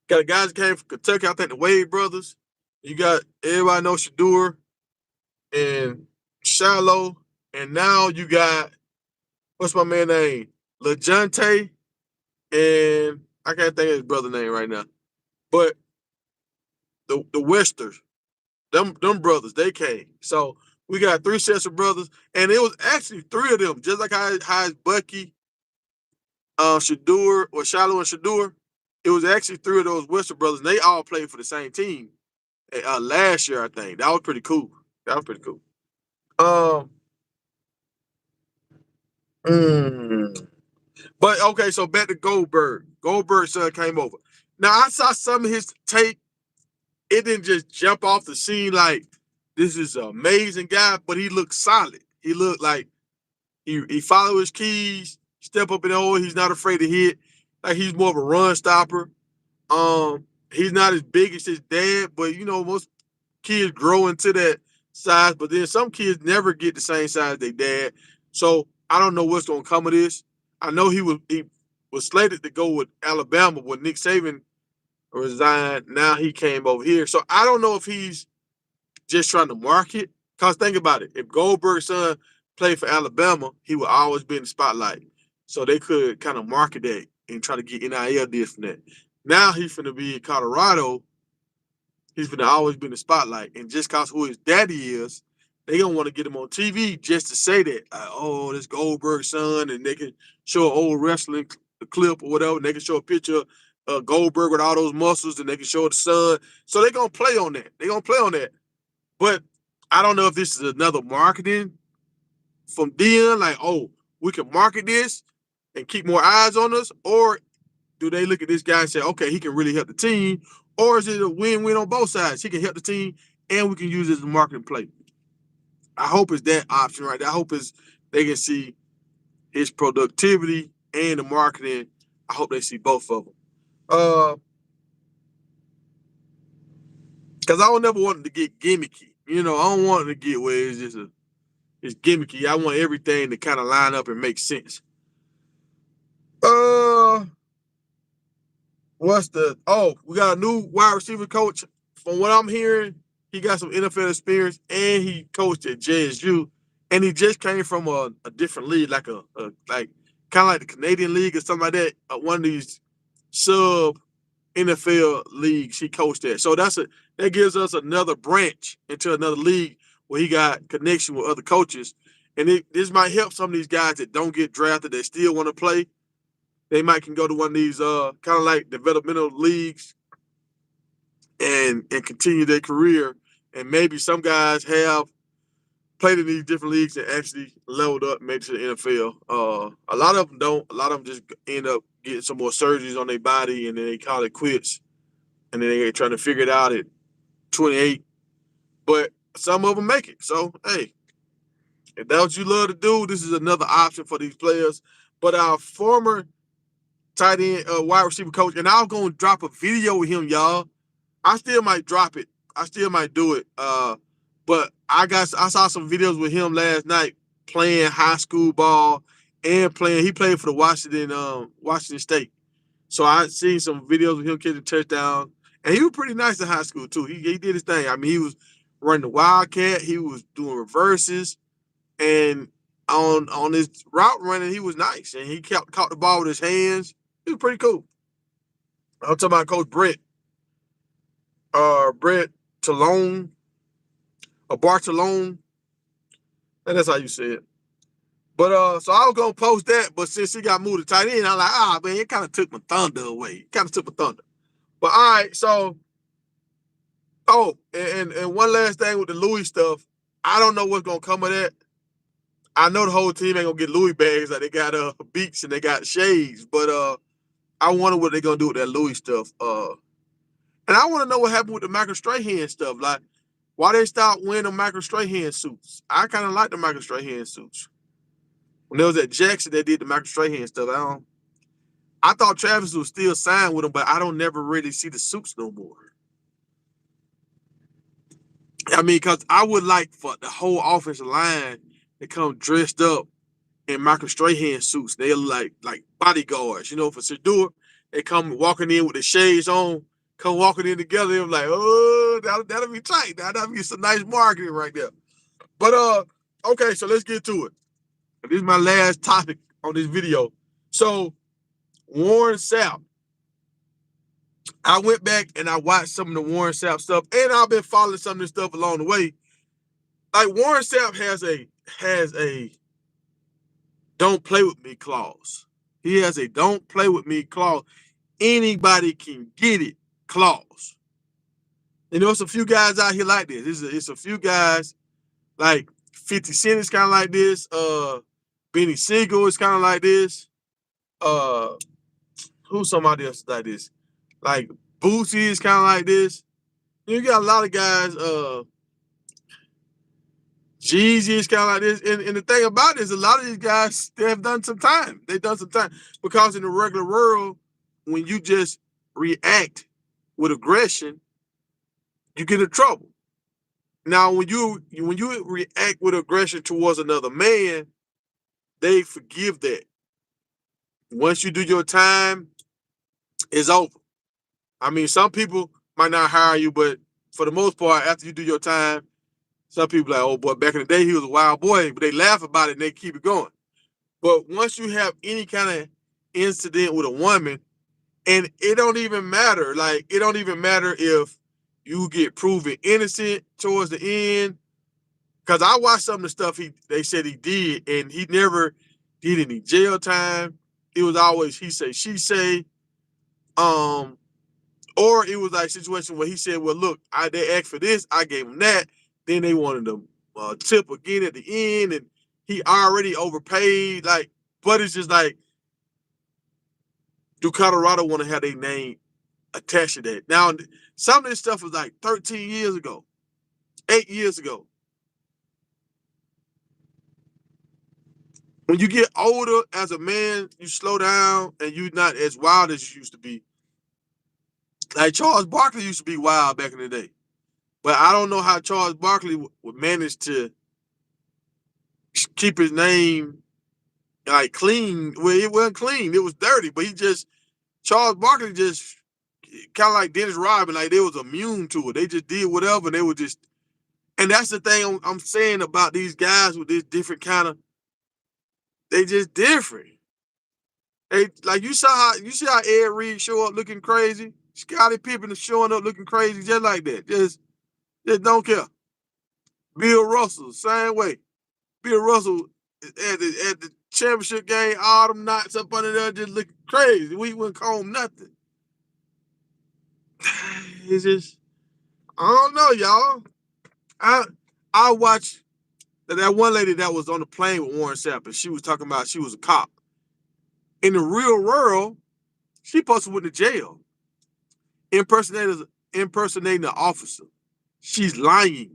Got a guys that came from Kentucky, I think the Wade brothers. You got everybody knows Shador and Shiloh. And now you got, what's my man name? LeJounte, and I can't think of his brother name right now. But the Westers, them brothers, they came. So we got three sets of brothers, and it was actually three of them, just like how it's Bucky, Shador, or Shiloh and Shador. It was actually three of those Western brothers, and they all played for the same team last year, I think. That was pretty cool. Um, mm, but okay, so back to Goldberg. Goldberg's son came over. Now I saw some of his tape. It didn't just jump off the scene like this is an amazing guy, but he looked solid. He looked like he followed his keys, step up in the hole. He's not afraid to hit. Like he's more of a run stopper. He's not as big as his dad, but most kids grow into that size. But then some kids never get the same size as their dad. So I don't know what's gonna come of this. I know he was slated to go with Alabama when Nick Saban resigned. Now he came over here. So I don't know if he's just trying to market. Cause think about it. If Goldberg's son played for Alabama, he would always be in the spotlight. So they could kind of market that and try to get NIL deals from that. Now he's finna be in Colorado. He's finna always be in the spotlight. And just cause who his daddy is, they gonna want to get him on TV just to say that, oh, this Goldberg's son, and they can show an old wrestling clip or whatever. And they can show a picture of Goldberg with all those muscles, and they can show the son. So they gonna play on that. They gonna play on that. But I don't know if this is another marketing from Dion, like, oh, we can market this and keep more eyes on us, or do they look at this guy and say, okay, he can really help the team, or is it a win-win on both sides? He can help the team, and we can use it as a marketing play. I hope it's that option right there. I hope it's they can see his productivity and the marketing. I hope they see both of them. Because I don't never want it to get gimmicky. You know, I don't want it to get where it's just it's gimmicky. I want everything to kind of line up and make sense. We got a new wide receiver coach. From what I'm hearing, he got some NFL experience and he coached at JSU. And he just came from a different league, like like kind of like the Canadian League or something like that. One of these sub NFL leagues he coached at. So that gives us another branch into another league where he got connection with other coaches. And this might help some of these guys that don't get drafted that still want to play. They might can go to one of these kind of like developmental leagues and continue their career. And maybe some guys have played in these different leagues and actually leveled up, made it to the NFL. A lot of them don't. A lot of them just end up getting some more surgeries on their body, and then they call it quits. And then they trying to figure it out at 28. But some of them make it. So, hey, if that's what you love to do, this is another option for these players. But our former tight end, wide receiver coach, and I was going to drop a video with him, y'all. I still might drop it. I still might do it. But I saw some videos with him last night playing high school ball and playing. He played for the Washington State. So I seen some videos of him catching touchdowns, and he was pretty nice in high school too. He did his thing. I mean, he was running the Wildcat. He was doing reverses, and on his route running, he was nice, and he caught the ball with his hands. He was pretty cool. I'm talking about Coach Brett Talone, or Bartolone. And that's how you say it. But so I was gonna post that, but since he got moved to tight end, I'm like, man, it kind of took my thunder away. But all right, so and one last thing with the Louis stuff, I don't know what's gonna come of that. I know the whole team ain't gonna get Louis bags, like they got Beats and they got shades, but I wonder what they're gonna do with that Louis stuff. And I want to know what happened with the Michael Strahan stuff. Like, why they stopped wearing the Michael Strahan suits? I kind of like the Michael Strahan suits. When they was at Jackson, they did the Michael Strahan stuff. I thought Travis was still signed with him, but I don't never really see the suits no more. I mean, because I would like for the whole offensive line to come dressed up in Michael Strahan suits. They're like bodyguards, you know, for Shedeur. They come walking in with the shades on, come walking in together. They're like, oh, that'll be tight. That'll be some nice marketing right there. But okay, so let's get to it. This is my last topic on this video. So Warren Sapp. I went back and I watched some of the Warren Sapp stuff, and I've been following some of this stuff along the way. Like, Warren Sapp has a don't play with me clause. He has a don't play with me clause. Anybody can get it clause. You know, it's a few guys out here like this. It's a few guys like 50 Cent is kind of like this. Benny Siegel is kind of like this. Who's somebody else like this? Like Boosie is kind of like this. You got a lot of guys. Jeezy is kind of like this. And the thing about it is, a lot of these guys, they have done some time. They've done some time. Because in the regular world, when you just react with aggression, you get in trouble. Now, when you react with aggression towards another man, they forgive that. Once you do your time, it's over. I mean, some people might not hire you, but for the most part, after you do your time, some people like, oh boy, back in the day he was a wild boy, but they laugh about it and they keep it going. But once you have any kind of incident with a woman, and it don't even matter, like it don't even matter if you get proven innocent towards the end. Cause I watched some of the stuff they said he did, and he never did any jail time. It was always he say, she say. Um, Or it was like a situation where he said, "Well, look, they asked for this, I gave them that." Then they wanted to tip again at the end, and he already overpaid. Like, but it's just like, do Colorado want to have their name attached to that? Now, some of this stuff was like 13 years ago, 8 years ago. When you get older as a man, you slow down and you're not as wild as you used to be. Like Charles Barkley used to be wild back in the day. But I don't know how Charles Barkley would manage to keep his name like clean. Well, it wasn't clean; it was dirty. But Charles Barkley just kind of like Dennis Rodman, like they was immune to it. They just did whatever, and they were just. And that's the thing I'm saying about these guys with this different kind of. They just different. They like you see how Ed Reed show up looking crazy. Scottie Pippen is showing up looking crazy just like that. Just don't care. Bill Russell, same way. Bill Russell at the championship game, all them knots up under there just looking crazy. We wouldn't call him nothing. It's just, I don't know, y'all. I I watched that one lady that was on the plane with Warren Sapp, and she was talking about she was a cop. In the real world, she supposed to went to jail. Impersonating an officer. She's lying.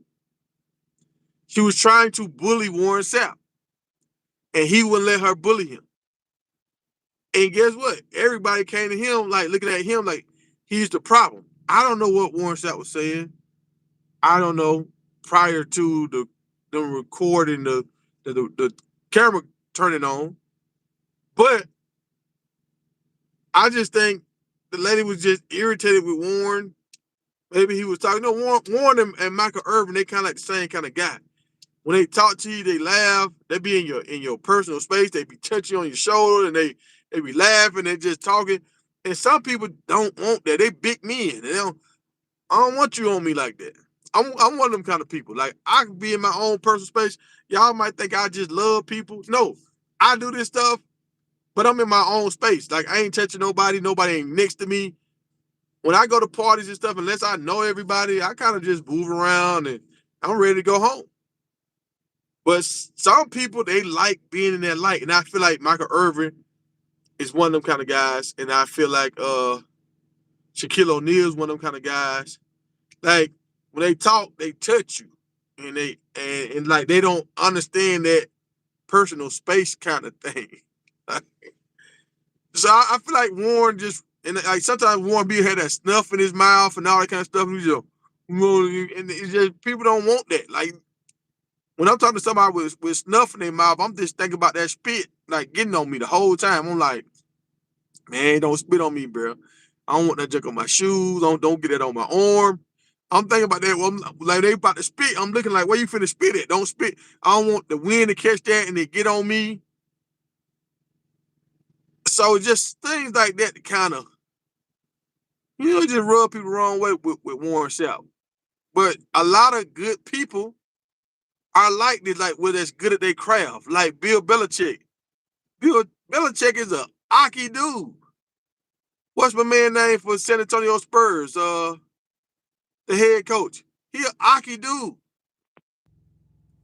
She was trying to bully Warren Sapp, and he wouldn't let her bully him. And guess what? Everybody came to him like looking at him like he's the problem. I don't know what Warren Sapp was saying. I don't know prior to the recording the camera turning on. But I just think the lady was just irritated with Warren. Maybe he was talking. No, Warren and Michael Irvin, they kind of like the same kind of guy. When they talk to you, they laugh. They be in your personal space. They be touching on your shoulder and they be laughing. They just talking. And some people don't want that. They big men. I don't want you on me like that. I'm one of them kind of people. Like I can be in my own personal space. Y'all might think I just love people. No, I do this stuff, but I'm in my own space. Like I ain't touching nobody. Nobody ain't next to me. When I go to parties and stuff, unless I know everybody, I kind of just move around and I'm ready to go home. But some people, they like being in that light. And I feel like Michael Irvin is one of them kind of guys. And I feel like Shaquille O'Neal is one of them kind of guys. Like when they talk, they touch you. And and like they don't understand that personal space kind of thing. So I feel like Warren just and like sometimes Warren B had that snuff in his mouth and all that kind of stuff. And he's just, and it's just people don't want that. Like when I'm talking to somebody with snuff in their mouth, I'm just thinking about that spit like getting on me the whole time. I'm like, man, don't spit on me, bro. I don't want that junk on my shoes. Don't get it on my arm. I'm thinking about that. Well, like they about to spit. I'm looking like, where you finna spit it? Don't spit. I don't want the wind to catch that and it get on me. So just things like that kind of, just rub people the wrong way with Warren Sapp. But a lot of good people are like this, like well, that's good at their craft. Like Bill Belichick. Bill Belichick is a hockey dude. What's my man name for San Antonio Spurs? The head coach. He a hockey dude.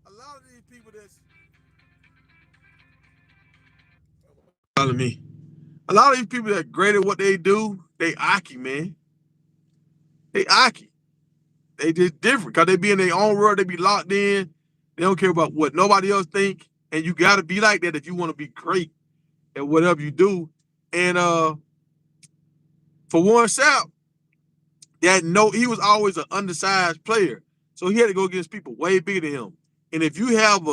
A lot of these people that's telling me. A lot of these people that great at what they do, they hockey, man. They hockey. They just different because they be in their own world. They be locked in. They don't care about what nobody else think. And you got to be like that if you want to be great at whatever you do. And for Warren Sapp, he was always an undersized player, so he had to go against people way bigger than him. And if you have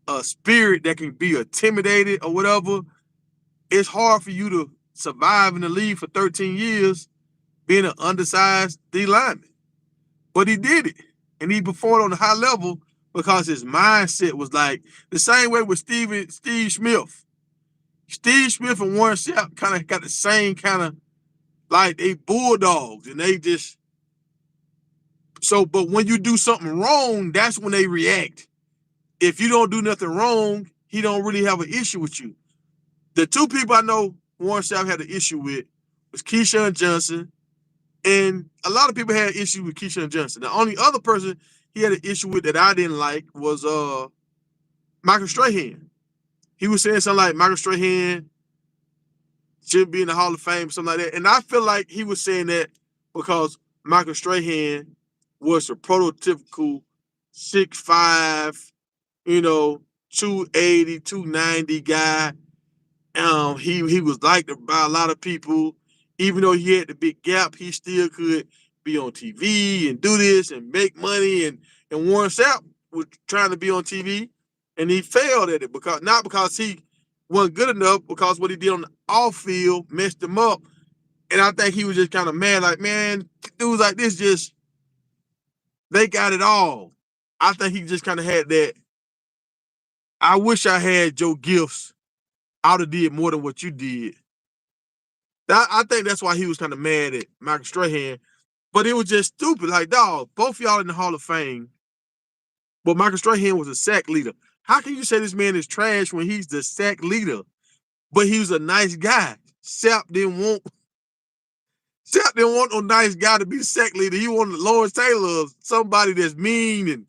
a spirit that can be intimidated or whatever, it's hard for you to survive in the league for 13 years being an undersized D lineman. But he did it. And he performed on a high level because his mindset was like the same way with Steve Smith. Steve Smith and Warren Sapp kind of got the same kind of, like, they bulldogs, and they just but when you do something wrong, that's when they react. If you don't do nothing wrong, he don't really have an issue with you. The two people I know Warren Sapp had an issue with was Keyshawn Johnson, and a lot of people had an issue with Keyshawn Johnson. The only other person he had an issue with that I didn't like was Michael Strahan. He was saying something like Michael Strahan should be in the Hall of Fame, something like that. And I feel like he was saying that because Michael Strahan was a prototypical 6'5", 280, 290 guy. He was liked by a lot of people. Even though he had the big gap, he still could be on TV and do this and make money. And Warren Sapp was trying to be on TV, and he failed at it not because he wasn't good enough, because what he did on the off field messed him up. And I think he was just kind of mad, like, man, dudes like this they got it all. I think he just kind of had that. I wish I had your gifts. I would have did more than what you did. I think that's why he was kind of mad at Michael Strahan. But it was just stupid. Like, dog, both y'all in the Hall of Fame. But Michael Strahan was a sack leader. How can you say this man is trash when he's the sack leader? But he was a nice guy. Sapp didn't want no nice guy to be the sack leader. He wanted Lawrence Taylor, somebody that's mean and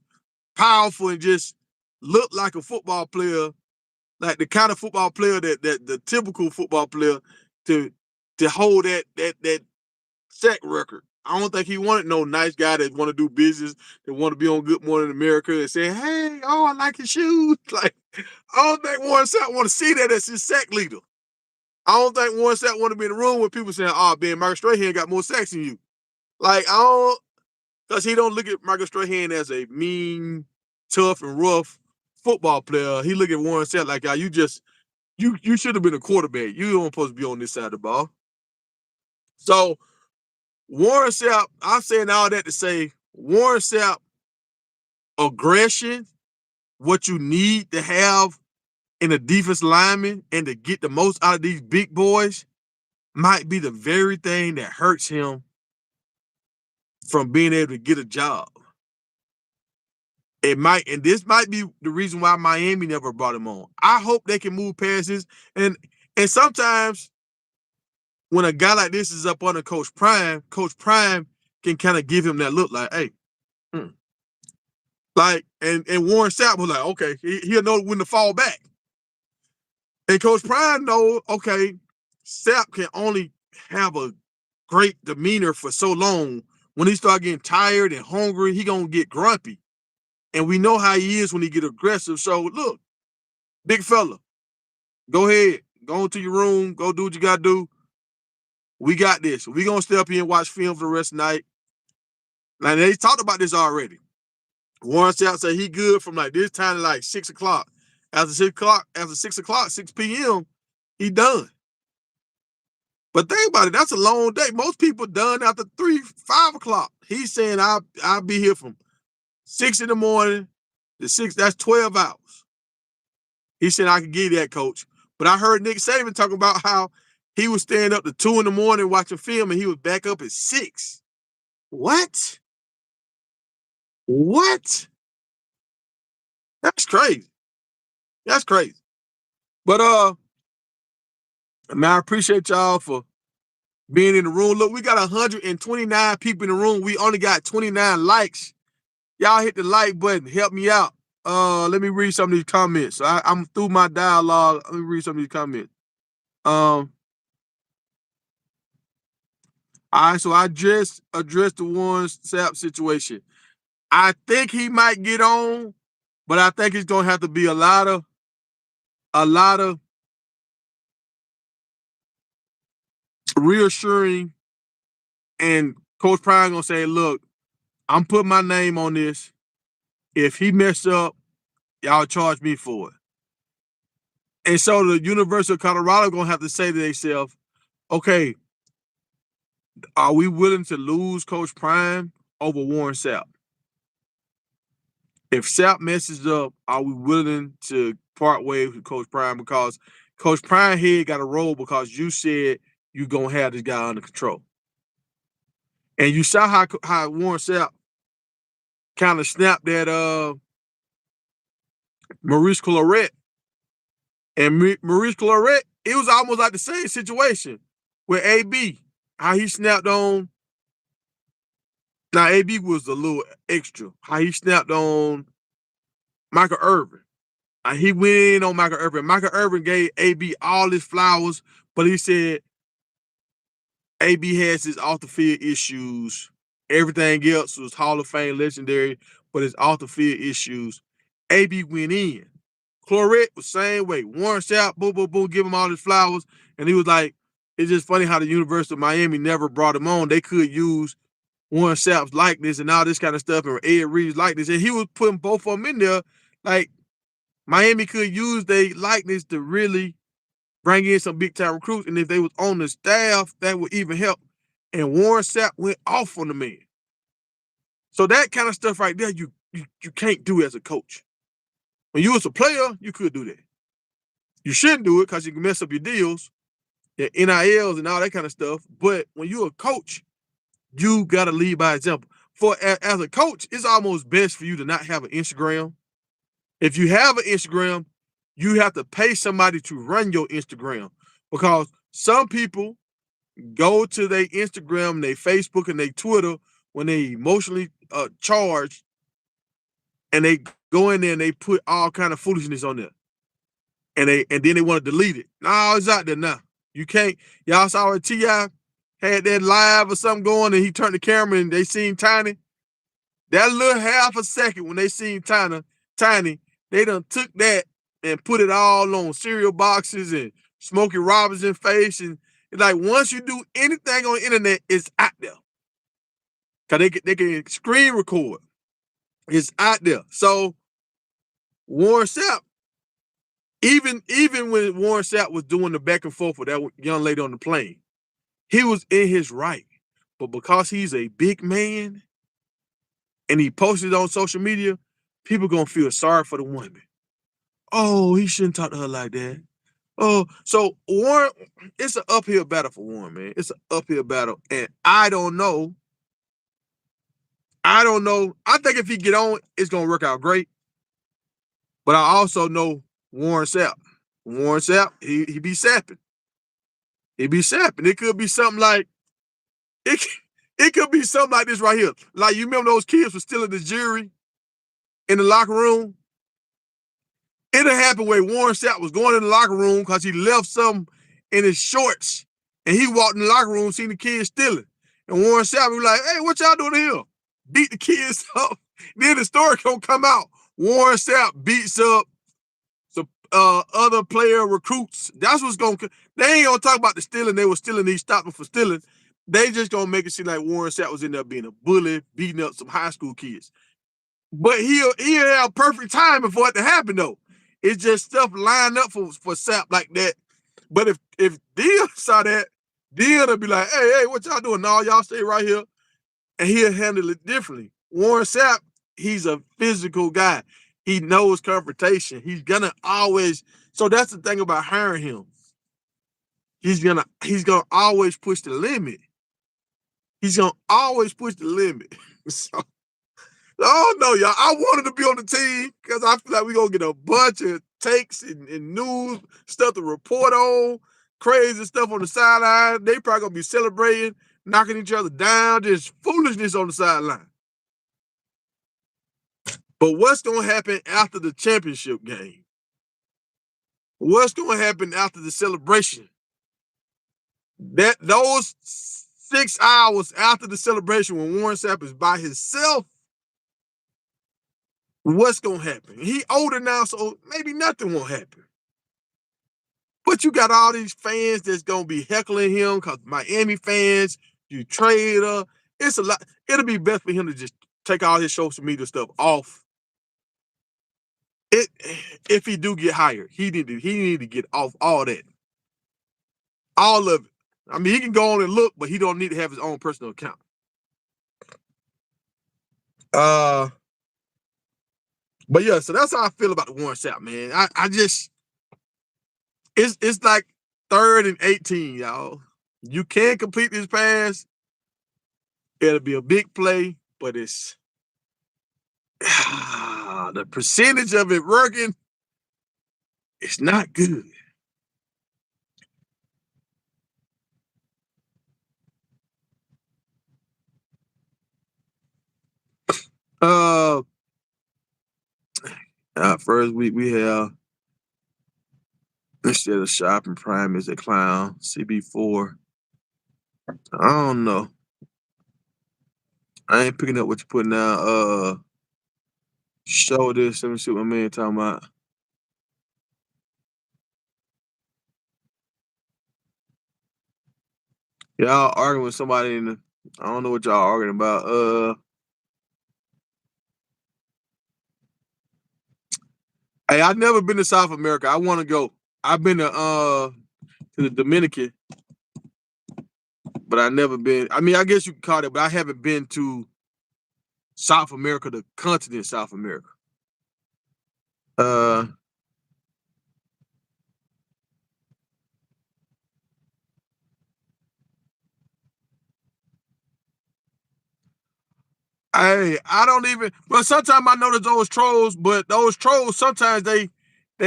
powerful and just look like a football player, like the kind of football player that the typical football player to hold that sack record. I don't think he wanted no nice guy that want to do business, that want to be on Good Morning America and say, hey, oh, I like his shoes. Like, I don't think Warren Sapp want to see that as his sack leader. I don't think Warren Sapp want to be in the room with people saying, oh, man, Michael Strahan got more sacks than you. Like, because he don't look at Michael Strahan as a mean, tough, and rough football player. He look at Warren Sapp like, you should have been a quarterback. You don't supposed to be on this side of the ball. So, Warren Sapp, I'm saying all that to say, Warren Sapp, aggression, what you need to have in a defense lineman and to get the most out of these big boys, might be the very thing that hurts him from being able to get a job. It might, and this might be the reason why Miami never brought him on. I hope they can move past this. And sometimes when a guy like this is up under Coach Prime can kind of give him that look like, hey, like, and Warren Sapp was like, okay, he'll know when to fall back. And Coach Prime know, okay, Sapp can only have a great demeanor for so long. When he start getting tired and hungry, he gonna get grumpy. And we know how he is when he get aggressive. So look, big fella, go ahead, go into your room, go do what you gotta do. We got this. We gonna stay up here and watch film for the rest of the night. Now they talked about this already. Warren Sapp said he good from like this time to like 6 o'clock. After 6 o'clock, 6 p.m., he done. But think about it, that's a long day. Most people done after 5 o'clock. He's saying I'll be here from 6 in the morning to 6. That's 12 hours. He said I can give you that, coach. But I heard Nick Saban talk about how he was staying up to 2 in the morning watching film and he was back up at 6. What? That's crazy. That's crazy. But man, I appreciate y'all for being in the room. Look, we got 129 people in the room. We only got 29 likes. Y'all hit the like button. Help me out. Let me read some of these comments. I'm through my dialogue. Let me read some of these comments. All right, so I just addressed the Warren Sapp situation. I think he might get on, but I think it's gonna have to be a lot of reassuring, and Coach Prime gonna say, look, I'm putting my name on this. If he mess up, y'all charge me for it. And so the University of Colorado gonna have to say to themselves, okay, are we willing to lose Coach Prime over Warren Sapp? If Sapp messes up, are we willing to part ways with Coach Prime? Because Coach Prime here got a role because you said you gonna have this guy under control. And you saw how Warren Sapp kind of snapped at Maurice Clarett. And Maurice Clarett, it was almost like the same situation with AB. How he snapped on. Now AB was a little extra. How he snapped on Michael Irvin. He went in on Michael Irvin. Michael Irvin gave AB all his flowers, but he said AB has his off the field issues. Everything else was Hall of Fame legendary, but his off the field issues. AB went in. Clarett was same way. Warren Sapp, boom, boom, boom, give him all his flowers. And he was like, it's just funny how the University of Miami never brought him on. They could use Warren Sapp's likeness and all this kind of stuff and Ed Reed's likeness. And he was putting both of them in there. Like, Miami could use their likeness to really bring in some big-time recruits. And if they was on the staff, that would even help. And Warren Sapp went off on the man. So that kind of stuff right there, you can't do as a coach. When you was a player, you could do that. You shouldn't do it because you can mess up your deals, your NILs and all that kind of stuff. But when you're a coach, you got to lead by example. As a coach, it's almost best for you to not have an Instagram. If you have an Instagram, you have to pay somebody to run your Instagram because some people go to their Instagram, their Facebook, and their Twitter when they emotionally charged, and they go in there and they put all kind of foolishness on there, and then they want to delete it. No, it's out there now. You can't. Y'all saw where T.I. had that live or something going, and he turned the camera and they seen Tiny. That little half a second when they seen Tiny, they done took that and put it all on cereal boxes and Smokey Robinson face. And it's like once you do anything on the internet, it's out there. Because they can screen record. It's out there. So Warren Sapp, even when Warren Sapp was doing the back and forth with that young lady on the plane, he was in his right. But because he's a big man and he posted on social media, people gonna feel sorry for the woman. Oh, he shouldn't talk to her like that. Oh, so Warren, it's an uphill battle for Warren, man. It's an uphill battle. And I don't know. I think if he get on, it's gonna work out great. But I also know Warren Sapp. Warren Sapp, he be sapping. He be sapping. It could be something like it could be something like this right here. Like you remember those kids were stealing the jewelry in the locker room? It'll happen where Warren Sapp was going in the locker room because he left some in his shorts, and he walked in the locker room, seen the kids stealing. And Warren Sapp was like, hey, what y'all doing here? Beat the kids up. Then the story gonna come out. Warren Sapp beats up some other player recruits. That's what's gonna. They ain't gonna talk about the stealing. They were stealing. He stopped them for stealing. They just gonna make it seem like Warren Sapp was in there being a bully, beating up some high school kids. But he'll have perfect timing for it to happen though. It's just stuff lined up for Sapp like that. But if Dion saw that, Dion will be like, hey, what y'all doing? No, y'all stay right here. And he'll handle it differently. Warren Sapp, he's a physical guy. He knows confrontation. He's gonna always. So that's the thing about hiring him. He's gonna always push the limit. He's gonna always push the limit. So, oh no, y'all. I wanted to be on the team because I feel like we're gonna get a bunch of takes and news stuff to report on, crazy stuff on the sideline. They probably gonna be celebrating, knocking each other down, just foolishness on the sideline. But what's gonna happen after the championship game? What's gonna happen after the celebration? Those 6 hours after the celebration when Warren Sapp is by himself, what's gonna happen? He older now, so maybe nothing won't happen. But you got all these fans that's gonna be heckling him because Miami fans, you traitor. It's a lot. It'll be best for him to just take all his social media stuff off It if he do get hired, he need to get off all that, all of it. I mean, he can go on and look, but he don't need to have his own personal account. But yeah, so that's how I feel about the Warren Sapp, man. I just it's like 3rd and 18, y'all. You can't complete this pass. It'll be a big play, but it's the percentage of it working, it's not good. Uh, First week we have instead of shopping prime is a clown. CB4. I don't know. I ain't picking up what you're putting down. Show this. Let me see what my man talking about. Y'all arguing with somebody in the. I don't know what y'all arguing about. Hey, I've never been to South America. I want to go. I've been to the Dominican, but I never been. I mean, I guess you could call it, but I haven't been to South America, the continent South America. Hey, I don't even. But sometimes I notice those trolls, but those trolls sometimes they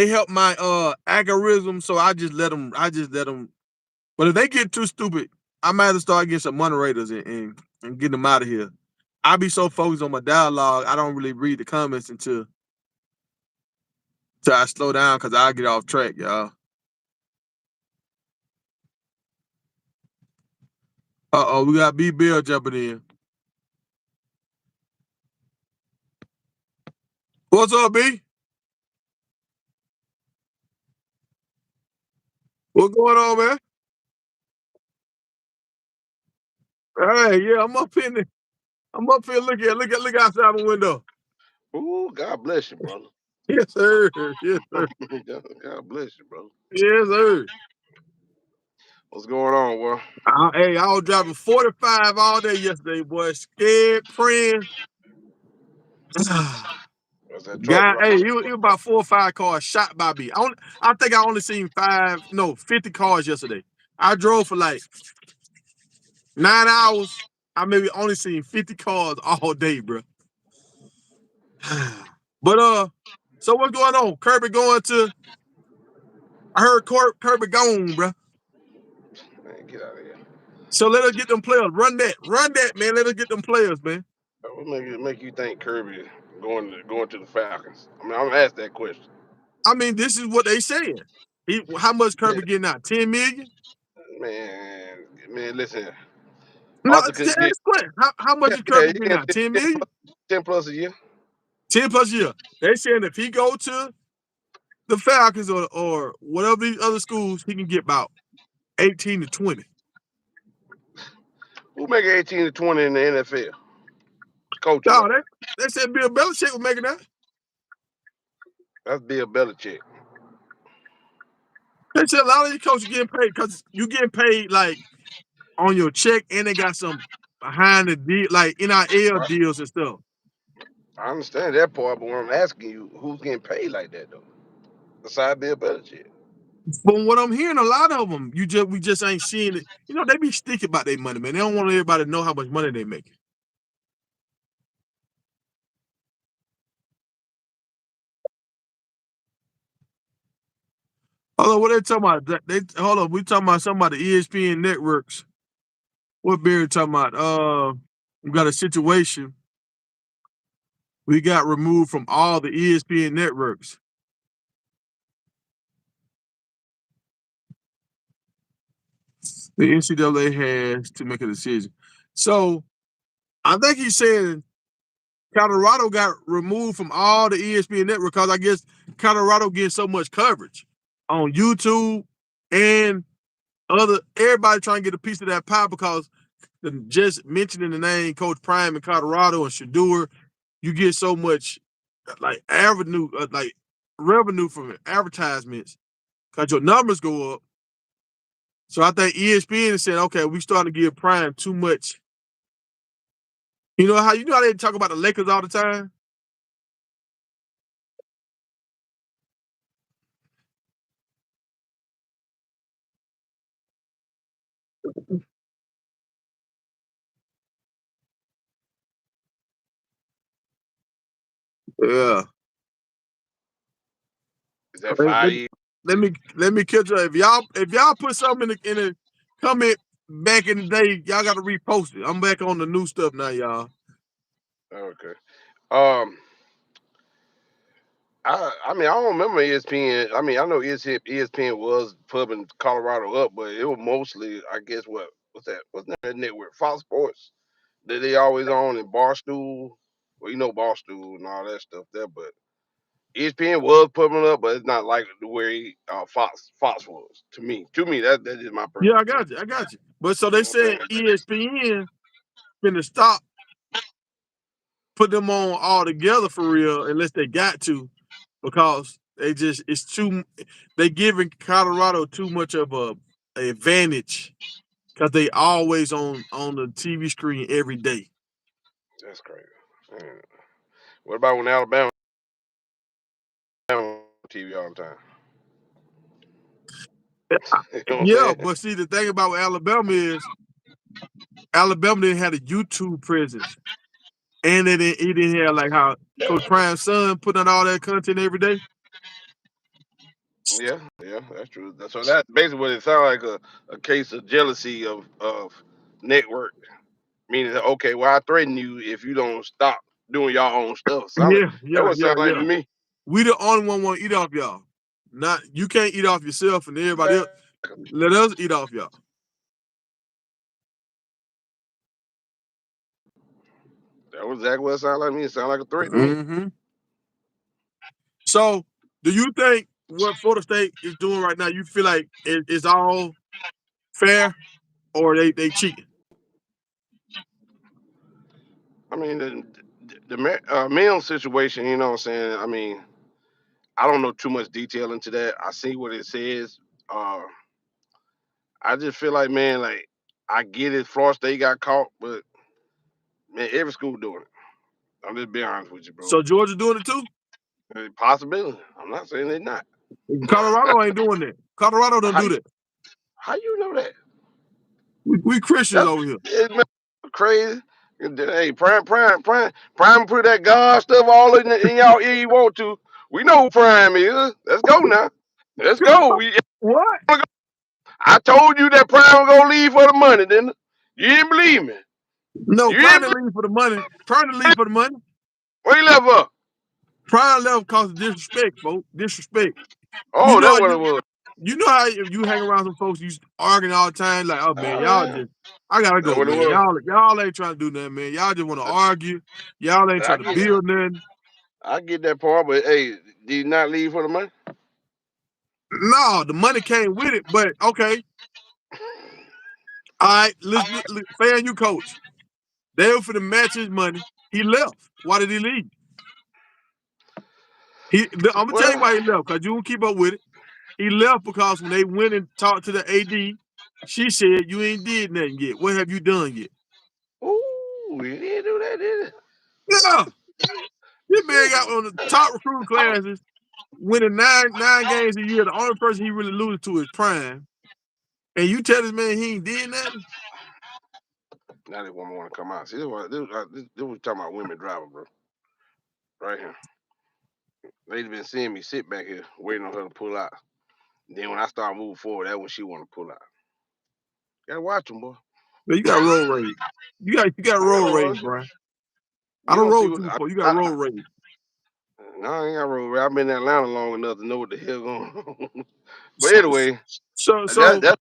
help my algorithm, so I just let them. But if they get too stupid, I might have to start getting some moderators and getting them out of here. I be so focused on my dialogue, I don't really read the comments until I slow down because I get off track, y'all. We got B Bill jumping in. What's up, B? What's going on, man? Hey, yeah, I'm up here look outside the window. Ooh, God bless you, brother. Yes, sir. Yes, sir. God bless you, brother. Yes, sir. What's going on, boy? Hey, I was driving 45 all day yesterday, boy. Scared, praying. Was that truck Guy, hey, driver? it was about 4 or 5 cars shot by me. I think I only seen 50 cars yesterday. I drove for like 9 hours. I maybe only seen 50 cars all day, bro. But so what's going on? Kirby going to? I heard Kirby gone, bro. Man, get out of here. So let us get them players. Run that, man. Let us get them players, man. What make you think Kirby going to the Falcons? I mean, I'm gonna ask that question. I mean, this is what they saying. How much Kirby getting out? 10 million? Man, listen. No, Arthur just could get ask Quinn. How much is yeah, Kirby you getting get out? 10 million? 10 plus a year. 10 plus a year. They saying if he go to the Falcons or whatever these other schools, he can get about 18 to 20. Who make 18 to 20 in the NFL? Coaching No, though. they said Bill Belichick was making that. That's Bill Belichick. They said a lot of these coaches getting paid because you getting paid like on your check, and they got some behind the deal, like NIL I, deals and stuff. I understand that part, but when I'm asking you, who's getting paid like that though? Besides Bill Belichick. From what I'm hearing, a lot of them, we just ain't seeing it. You know, they be sticky about their money, man. They don't want everybody to know how much money they making. Hold on, what they talking about? Hold on, we talking about something about the ESPN networks. What Barry talking about? We got a situation. We got removed from all the ESPN networks. The NCAA has to make a decision. So I think he's saying Colorado got removed from all the ESPN network because I guess Colorado gets so much coverage on YouTube and everybody trying to get a piece of that pie because just mentioning the name Coach Prime in Colorado and Shador, you get so much like avenue, like revenue from advertisements because your numbers go up. So I think ESPN said, okay, we starting to give Prime too much. You know how they talk about the Lakers all the time? Yeah. Is that Let, 5 years? let me catch up. If y'all put something in the comment back in the day, y'all got to repost it. I'm back on the new stuff now, y'all. Okay. Um, I mean I don't remember ESPN. I mean I know ESPN was pubbing Colorado up, but it was mostly I guess what's that? What's that network? Fox Sports that they always on in Barstool. Well, you know Barstool and all that stuff there, but ESPN was pubbing up, but it's not like the way Fox was to me. To me, that is my Yeah, personal I opinion. got you. I got you. But so You they know what I'm said saying? ESPN finna stop put them on all together for real unless they got to because it's too they giving Colorado too much of a advantage because they always on the TV screen every day. That's crazy. Mm. What about when Alabama on TV all the time? You know what I'm Yeah, saying? but see the thing about Alabama is Alabama didn't have a YouTube presence, and he didn't have like how Coach Prime's son putting out all that content every day. Yeah, that's true. So that's basically what it sounds like a case of jealousy of network. Meaning that okay, well I threaten you if you don't stop doing your own stuff. Sound like Yeah, that yeah, what it yeah, sound like to yeah. me. We the only one want to eat off y'all. Not you can't eat off yourself and everybody else. Let us eat off y'all. That was exactly what it sounded like to me. It sounded like a threat to me. Mm-hmm. So, do you think what Florida State is doing right now? You feel like it's all fair, or they cheating? I mean the Mills situation, you know what I'm saying? I mean, I don't know too much detail into that. I see what it says. Uh I just feel like man, like I get it, Florida State got caught, but man, every school doing it. I'm just being honest with you, bro. So Georgia doing it too. Possibility. I'm not saying they're not. Colorado ain't doing that. Colorado don't How do you that. how you know that? We Christians That's over here. man, crazy. Hey, prime, put that God stuff all in y'all ear you want to. We know who Prime is. Let's go now. Let's go. What? I told you that Prime was gonna leave for the money, didn't I? You didn't believe me. No, You Prime didn't didn't believe leave for the money. Prime didn't leave for the money. where you left up. Prime left because of disrespect, folks. Disrespect. You Oh, know that's how what it was. you hang around some folks you arguing all the time, like, oh man, y'all Uh, just I gotta that's go, what it man. was. Y'all ain't trying to do nothing, man. Y'all just want to argue. Y'all ain't I trying to get build nothing. I get that part, but hey, did you not leave for the money? No, the money came with it, but okay. All right, fan you coach. They were for the match his money. He left. Why did he leave? I'm gonna tell you Well, why he left, because you won't keep up with it. He left because when they went and talked to the AD, she said, you ain't did nothing yet. What have you done yet? ooh, he didn't do that, did it? Yeah. This man got Ooh. on the top recruiting classes, winning nine games a year. The only person he really loses to is Prime. And you tell this man he ain't did nothing? Now they want to come out. See, this was talking about women driving, bro. Right here. They been seeing me sit back here waiting on her to pull out. Then when I start moving forward, that's when she want to pull out. Gotta watch them, boy. But you got road rage. You got I road got rage, one. bro. I You don't don't roll see with what you before. You got road rage. no, I ain't got road rage. I've been in Atlanta long enough to know what the hell going on. But So anyway, so, that so that's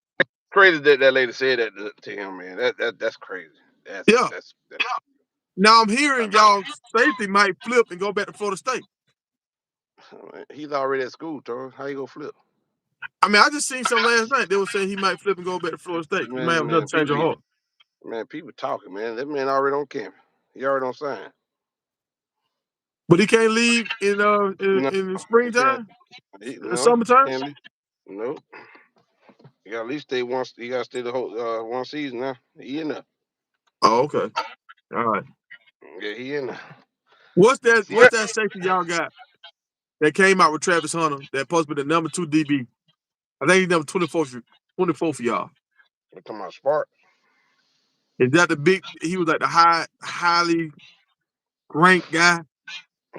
crazy that lady said that to him, man. That's crazy. yeah. That's Now I'm hearing y'all safety might flip and go back to Florida State. he's already at school, Torres. How you gonna flip? I mean, I just seen some last night. They were saying he might flip and go back to Florida State. He might have another Man, change of heart. people talking, man. That man already on campus. He already on sign. But he can't leave in No, in the he can't. springtime, the No, summertime. can't leave. No, you got to at least stay once. You got to stay the whole one season now. He in there. Oh, okay. All right. Yeah, he in there. What's that? See, What's that safety y'all got that came out with Travis Hunter that supposed to be the number 2 DB? I think he's number 24 for y'all. we're talking about Spark. Is that the big? He was like the highly ranked guy.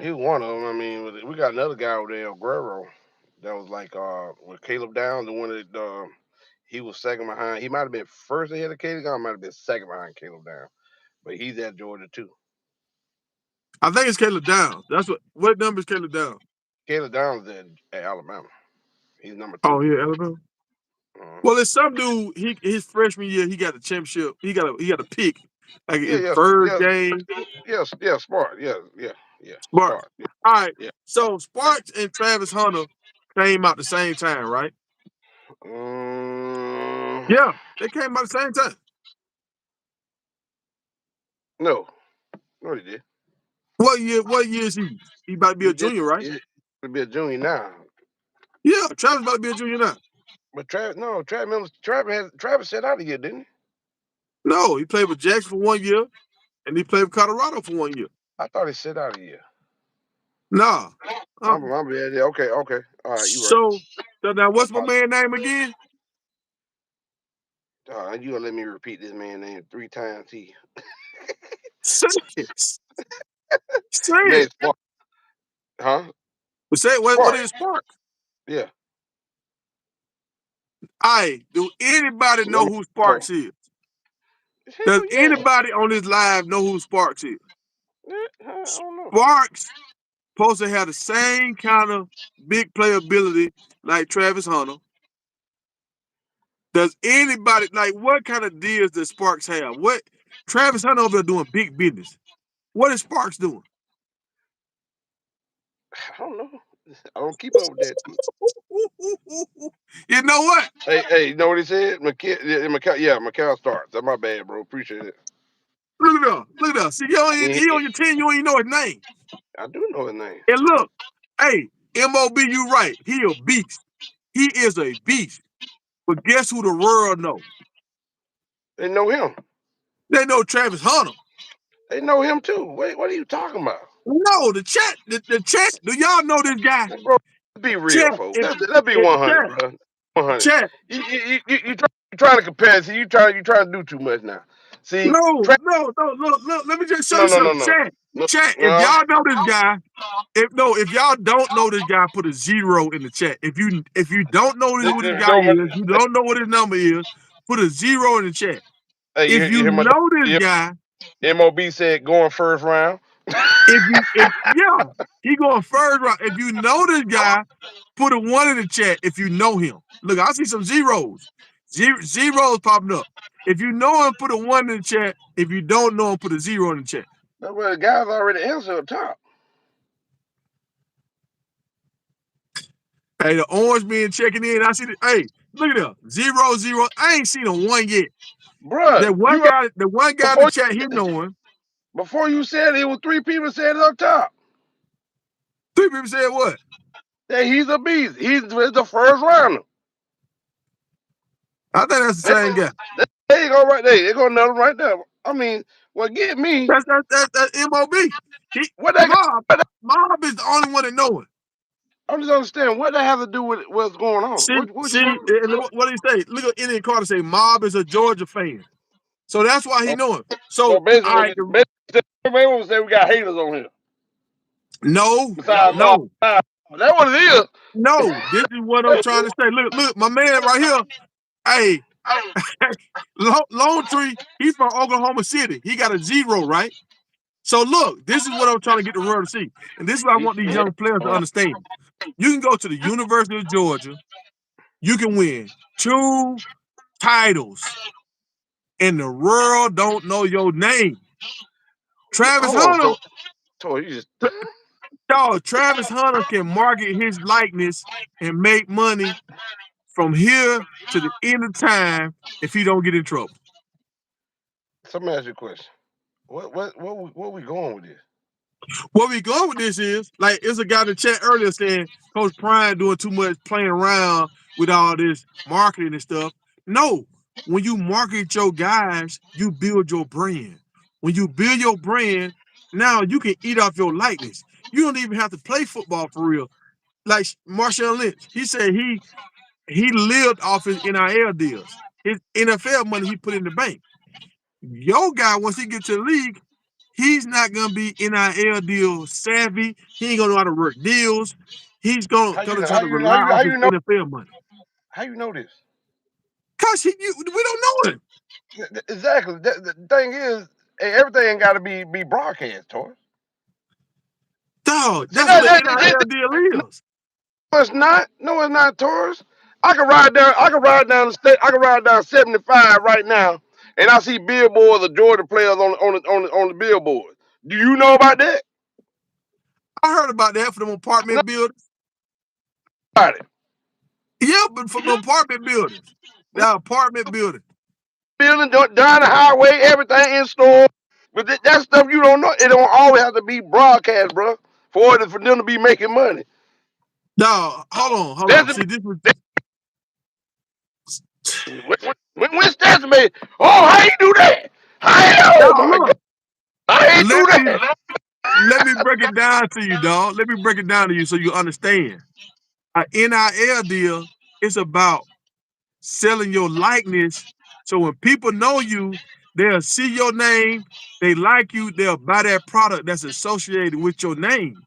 He was one of them. I mean, we got another guy over there, Guerrero, that was like with Caleb Downs, the one that he was second behind. He might have been first ahead of Caleb Downs, might have been second behind Caleb Downs, but he's at Georgia too. I think it's Caleb Downs. That's what number is Caleb Downs? Caleb Downs at Alabama. He's number Oh 2. yeah, Alabama. Uh, Well, there's some dude. His freshman year, he got the championship. He got a pick like yeah, his yeah, first yeah, game. yeah, Smart, yeah, Sparks. Smart, yeah, All right. yeah. So Sparks and Travis Hunter came out the same time, right? Um, Yeah, they came out the same time. no, no, he did. What year? What year is he? He about to be He a did. junior, right? He to be a junior now. Yeah, Travis about to be a junior now. But Travis, no, Travis said out of here, didn't he? No, he played with Jackson for 1 year, and he played with Colorado for 1 year. I thought he said out of here. Nah. I'm bad. Yeah, okay. All right, you right. So now, I what's my apologize. man name again? You gonna let me repeat this man's name 3 times? Say it. Say His it. name's Spark. Huh? Say it. What Spark. is Sparks? Yeah. Do anybody know Number who 4. Sparks is? Does Hell yeah. anybody on this live know who Sparks is? I don't know. Sparks supposed to have the same kind of big playability like Travis Hunter. Does anybody what kind of deals does Sparks have? What Travis Hunter over there doing big business? What is Sparks doing? I don't know. I don't keep up with that. You know what? Hey, you know what he said? McCall starts. That's my bad, bro. Appreciate it. Look at that. Look at that. See, he on your team, you don't even know his name. I do know his name. And look, hey, MOB, you right. He a beast. He is a beast. But guess who the world know? They know him. They know Travis Hunter. They know him too. Wait, what are you talking about? No, the chat. The chat. Do y'all know this guy? Bro, be real, Chat. folks. Let's be 100, Chat. bro. 100. Chat. You trying to compare. See, you trying to do too much now. See, No. Look. Let me just show no, you no, no, something. no. Chat. If No, y'all know this guy, if y'all don't know this guy, put a 0 in the chat. If you don't know who this guy is, you don't know what his number is, put a 0 in the chat. hey, If you you hear my know this guy, MOB said going first round. yeah, he going first round. If you know this guy, put a 1 in the chat if you know him. Look, I see some zeros. Zeros popping up. If you know him, put a 1 in the chat. If you don't know him, put a 0 in the chat. That's what the guys already answered up top. Hey, the orange man checking in. I see the look at that. 0. I ain't seen a 1 yet. Bruh, The one guy in the chat, he knowing. Before you said it was 3 people said it up top. 3 people said what? That he's a beast. He's the first rounder. I think that's the same guy. There you go, right there. They go another right there. I mean, well, get me. That's MOB. What that? Mob is the only one that know it. I just understand what that has to do with what's going on. See, and what do you say? Look at Indian Carter say Mob is a Georgia fan. So that's why he know him. So, So all right. basically, say we got haters on here. No. Besides Mob. That's what it is. No, this is what I'm trying to say. Look, my man right here. Hey, Lone Tree, he's from Oklahoma City. He got a 0, right? So look, this is what I'm trying to get the world to see. And this is what I want these young players to understand. You can go to the University of Georgia. You can win 2 titles. And the world don't know your name. Travis Hunter. Travis Hunter can market his likeness and make money from here to the end of time if he don't get in trouble. So let me ask you a question. What we going with this? Where we go with this is, like, it's a guy in the chat earlier saying Coach Prime doing too much playing around with all this marketing and stuff. No, when you market your guys, you build your brand. When you build your brand, now you can eat off your likeness. You don't even have to play football for real. Like Marshawn Lynch, he said he lived off his NIL deals. His NFL money he put in the bank. Your guy, once he get to the league, he's not gonna be NIL deal savvy. He ain't gonna know how to work deals. He's gonna try to rely off his NFL money. How you know this? Cause we don't know him. Exactly. The thing is, everything ain't got to be broadcast, Tor. Dog, See, that's what an NIL deal is. no, it's not. No, it's not, Taurus. I can ride down. I can ride down the state. I can ride down 75 right now, and I see billboards of Georgia players on the billboard. Do you know about that? I heard about that for them apartment buildings. About it. Yeah, but for the apartment buildings. The apartment building. Building down the highway, everything in store. But that stuff you don't know. It don't always have to be broadcast, bro, for them to be making money. Dog, hold on. That's See, this was when Stetson made. Oh, how you do that? Oh my God! I ain't do that. Let me break it down to you, dog. Let me break it down to you so you understand. An NIL deal is about selling your likeness. So when people know you, they'll see your name, they like you, they'll buy that product that's associated with your name.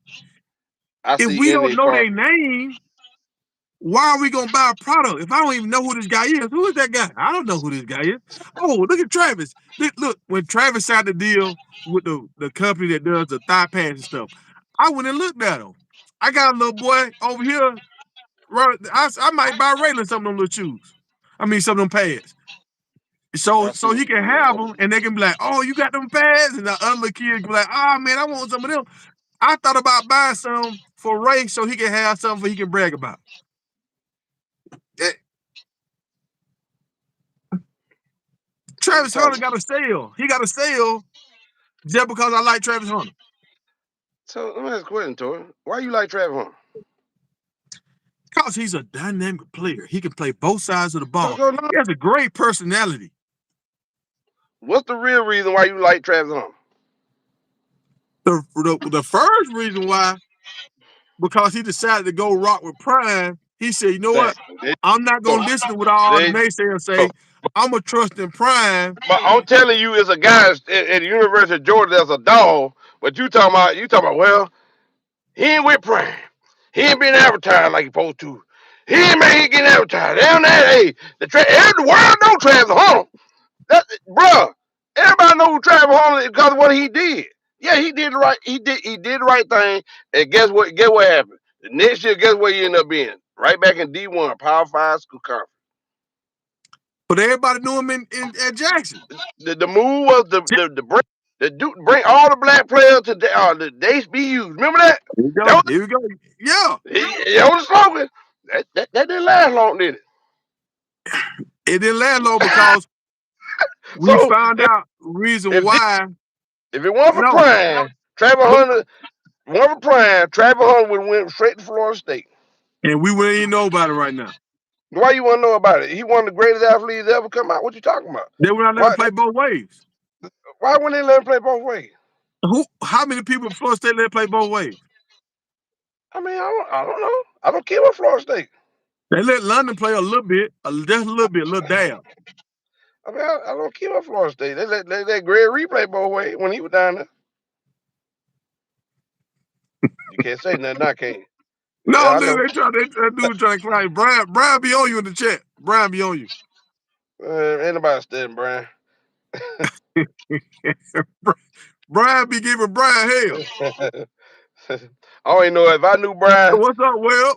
If we don't know their name, why are we gonna buy a product? If I don't even know who this guy is, who is that guy? I don't know who this guy is. Oh, look at Travis. Look, when Travis signed the deal with the company that does the thigh pads and stuff, I went and looked at him. I got a little boy over here. I might buy Raylan some of them little shoes. I mean, some of them pads. So he can have them, and they can be like, "Oh, you got them pads," and the other kid can be like, "Oh man, I want some of them." I thought about buying some for Ray so he can have something he can brag about. Travis Hunter got a sale. He got a sale just because I like Travis Hunter. So let me ask a question, Tori. Why you like Travis Hunter? Because he's a dynamic player. He can play both sides of the ball. He has a great personality. What's the real reason why you like Travis Hunter? The first reason why, because he decided to go rock with Prime. He said, "You know what? I'm not gonna listen to what all the naysayers say. I'm gonna trust in Prime." But I'm telling you, as a guy at the University of Georgia, that's a dog. But you talking about, well, he ain't with Prime. He ain't been advertised like he supposed to. He ain't getting advertised. Hey, the world know Travis Hunter. Bruh, everybody know who Travis Hunter is because of what he did. Yeah, he did the right. He did the right thing. And guess what? Guess what happened? The next year, guess where he ended up being? Right back in D1, Power 5 school conference. But everybody knew him at Jackson. The move was bring all the black players to the HBUs. Remember that? Here we go. Yeah. That was the slogan. That didn't last long, did it? It didn't last long because we found out reason why. If it weren't for Prime, Travis Hunter would have went straight to Florida State. And we wouldn't even know about it right now. Why you want to know about it? He one of the greatest athletes ever come out. What you talking about? They would not let him play both ways. Why wouldn't they let him play both ways? How many people at Florida State let him play both ways? I mean, I don't know. I don't care what Florida State. They let London play a little bit, just a little dab. I mean, I don't care what Florida State. They let Greg Reed play both ways when he was down there. You can't say nothing, I can't. No, yeah, they trying to climb. Brian be on you in the chat. Brian be on you. Ain't nobody studying Brian. Brian be giving Brian hell. I don't even know if I knew Brian. What's up, Will?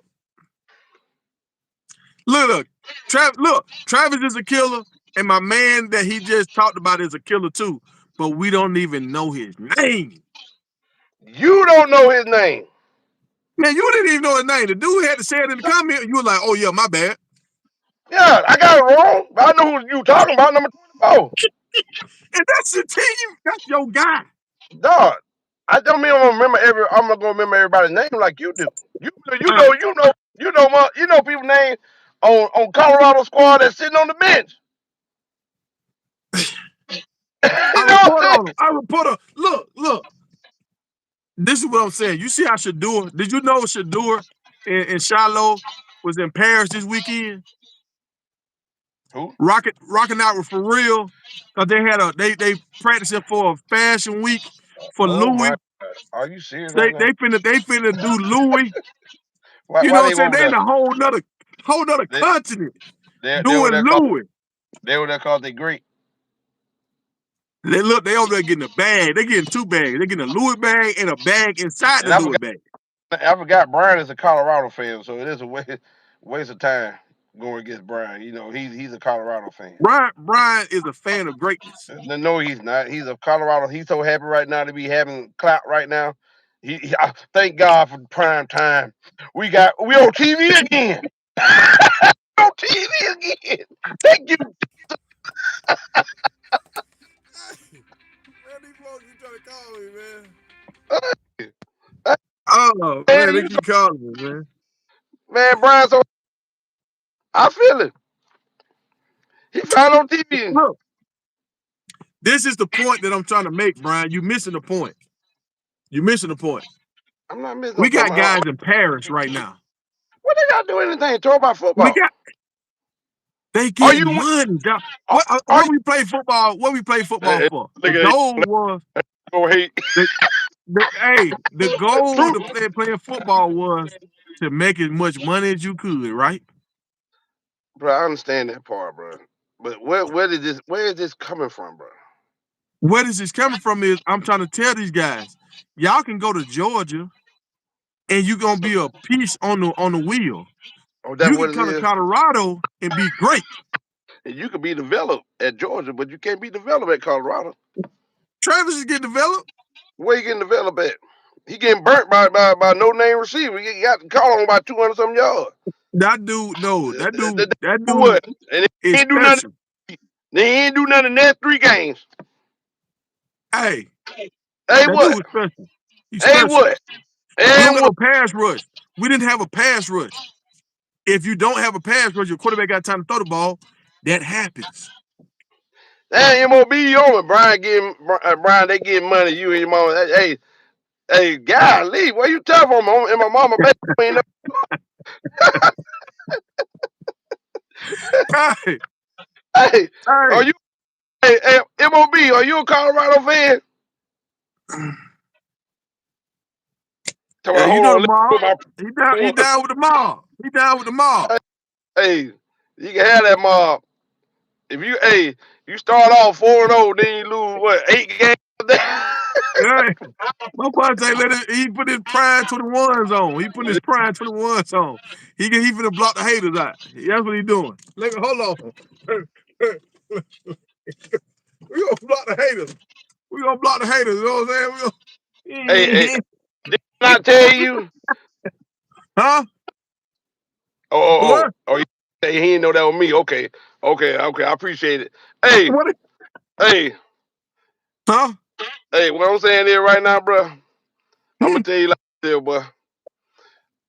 Look, Travis is a killer, and my man that he just talked about is a killer too. But we don't even know his name. You don't know his name. Man, you didn't even know his name. The dude had to say it in the comment. You were like, "Oh yeah, my bad." Yeah, I got it wrong. But I know who you talking about. Number 24. And that's the team. That's your guy. Dog, I don't mean I'm not gonna remember everybody's name like you do. You you Uh, know you know you know people's name on Colorado squad that's sitting on the bench. I You know what report I'm saying? on them. I report on. Look. This is what I'm saying. You see how Shadur? Did you know Shadur and Shiloh was in Paris this weekend? Who? Rocking out with for real. Cause they practicing for a fashion week for Oh my Louis. God. Are you serious right They now? they finna do Louis. You Why know what I'm they saying? over They in there? a whole nother They continent they over doing there called Louis. they great. They over there getting a bag. They getting two bags. They getting a Louis bag and a bag inside the And Louis bag. I forgot Brian is a Colorado fan, so it is a waste of time going against Brian. You know, he's a Colorado fan. Brian is a fan of greatness. No, he's not. He's a Colorado. He's so happy right now to be having clout right now. Thank God for prime time. We on TV again. On TV again. Thank you. Man, these folks keep trying to call me, man. Uh, Oh Man, man, they keep calling me, man. man, Brian. So I feel it. He found on TV. Look, this is the point that I'm trying to make, Brian. You missing the point. You missing the point. I'm not missing no We point. got guys in Paris right now. What they got to do anything? Talk about We football. got they Are you? getting money, dog. Are What we play football? What we play football you? for? The Look at goal was go hate. the, the goal True. to playing football was to make as much money as you could, right? Bro, I understand that part, bro. But where is this coming from, bro? Where this is coming from is I'm trying to tell these guys, y'all can go to Georgia and you're gonna be a piece on the wheel. Oh, that You what can it come to is? Colorado and be great. And you could be developed at Georgia, but you can't be developed at Colorado. Travis is getting developed. Where you getting developed at? He getting burnt by no name receiver. He got caught on by 200 some yards. That dude, no, that dude What? And he is ain't do nothing. special. He ain't do nothing in that 3 games. Hey, Hey that dude what? is special. He's Hey special. what? We don't And got what? no pass rush. We didn't have a pass rush. If you don't have a pass rush, your quarterback got time to throw the ball. That happens. That MOB on it. Brian, they getting money. You and your mama. Hey, golly, where you tough on me? And my mama back. Hey, Hey, are hey. you? MOB? Are you a Colorado fan? Tell me, Yeah, you hold know the on. Let me mob. put my. He down with the mob. He down with the mob. Hey, you can have that mob. If you start off 4-0, then you lose what 8 games. Hey, my boy say he put his prime 21s on. He put his prime 21s on. He finna block the haters out. That's what he doing. Look, hold on. We gonna block the haters. We gonna block the haters. You know what I'm Hey, saying? did I not tell you? Huh? Oh, What? he didn't know that was me. Okay. I appreciate it. Hey, What? hey, Huh? hey. What I'm saying here right now, bro. I'm gonna tell you like this, boy.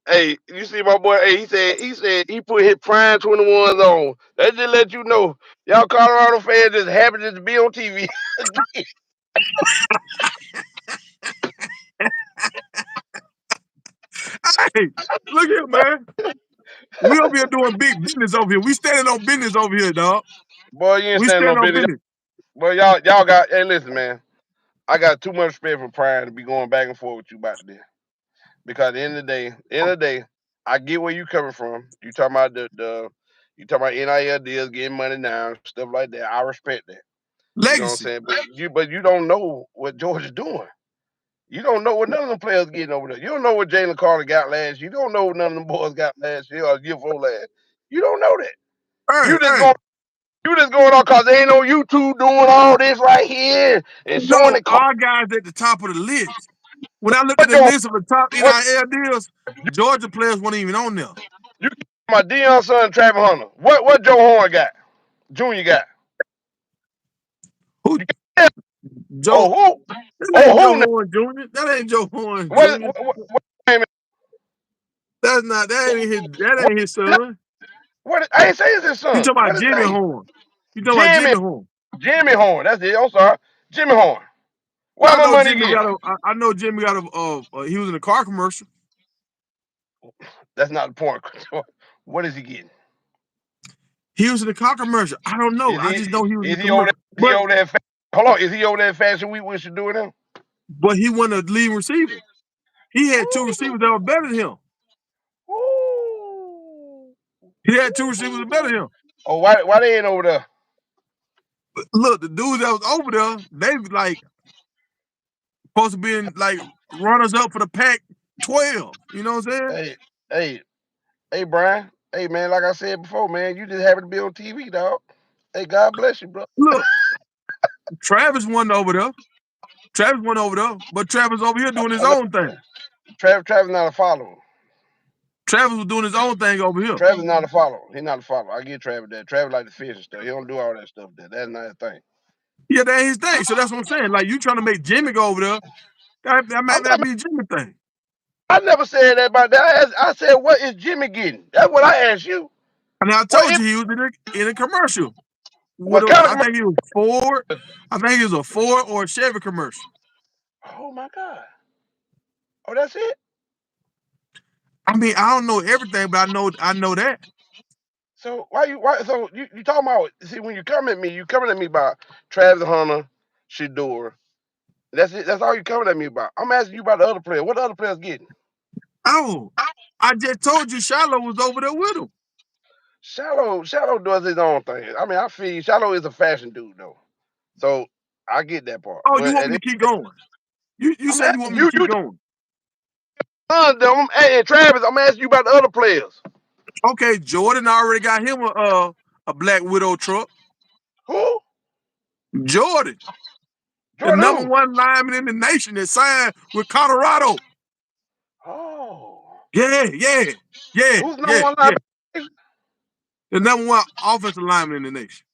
Hey, you see my boy? Hey, he said he put his prime 21s on. That just let you know, y'all Colorado fans just happy to be on TV. Hey, look here, man. We over here doing big business over here. We standing on business over here, dog. Boy, you ain't We standing no standing on business. business. Boy, y'all got. Hey, listen, man. I got too much respect for Prime to be going back and forth with you about this. Because at the end of the day, I get where you coming from. You talking about you talking about NIL deals, getting money now, stuff like that. I respect that. You know what I'm Legacy. saying? But you don't know what Georgia's doing. You don't know what none of them players getting over there. You don't know what Jalen Carter got last year. You don't know what none of them boys got last year or year before last. You don't know that. Hey, You just hey. going you just going on because they ain't on YouTube doing all this right here and showing No, the card. our guys at the top of the list. When I looked at What the your list of the top what NIL deals, Georgia players weren't even on there. you my Deion son Travis Hunter. What Joe Horn got? Junior got. Who You got Joe? oh who? That ain't Joe who? Horn Jr. That ain't Joe Horn What, Jr. what name? That's not. That What, ain't his son. I ain't say it's his You son. talking about What his Jimmy name? Horn? You talking about Jimmy Jimmy Horn? Jimmy Horn. That's it. I'm sorry. Jimmy Horn. Well, Why I my know money Jimmy again? got a. I know Jimmy got a. He was in a car commercial. That's not the point. What is he getting? He was in a car commercial. I don't know. Is I he just know he was in a is he over commercial. there? Is he over there? Hold on. Is he over there in Fashion Week? We should do it now. But he wasn't a lead receiver. He had two receivers that were better than him. Ooh. He had two receivers that were better than him. Oh, why they ain't over there? But look, the dudes that was over there, they like supposed to be in like runners up for the Pac-12. You know what I'm saying? Hey, hey, hey, Brian. Hey, man. Like I said before, man, you just happen to be on TV, dog. Hey, God bless you, bro. Look, Travis wasn't over there. Travis went over there, but Travis over here doing his own thing. Travis not a follower. Travis was doing his own thing over here. Travis not a follower. He not a follower. I get Travis that. Travis like the fish and stuff. He don't do all that stuff there. That's not his thing. Yeah, that ain't his thing. So that's what I'm saying. Like you trying to make Jimmy go over there, that might I'm not not, be a Jimmy thing. I never said that about that. I said, what is Jimmy getting? That's what I asked you. And I What told if, you he was in a commercial. With what a, kind of I think he was Ford. I think he was a Ford or a Chevy commercial. Oh my God. Oh, that's it? I mean, I don't know everything, but I know that. So you talking about, see, when you come at me, you coming at me about Travis Hunter, Shador. That's it. That's all you coming at me about. I'm asking you about the other players. What the other players getting? Oh, I just told you Shiloh was over there with him. Shallow does his own thing. I mean, I feel Shallow is a fashion dude though. So I get that part. Oh, you But want me to keep going? You I'm said you asking want me to keep you going. hey, Travis, I'm asking you about the other players. Okay, Jordan already got him a Black Widow truck. Who? Jordan, the Jordan number who? one lineman in the nation that signed with Colorado. Oh. Yeah, yeah, yeah, Who's number yeah, one yeah. linebacker? The number one offensive lineman in the nation.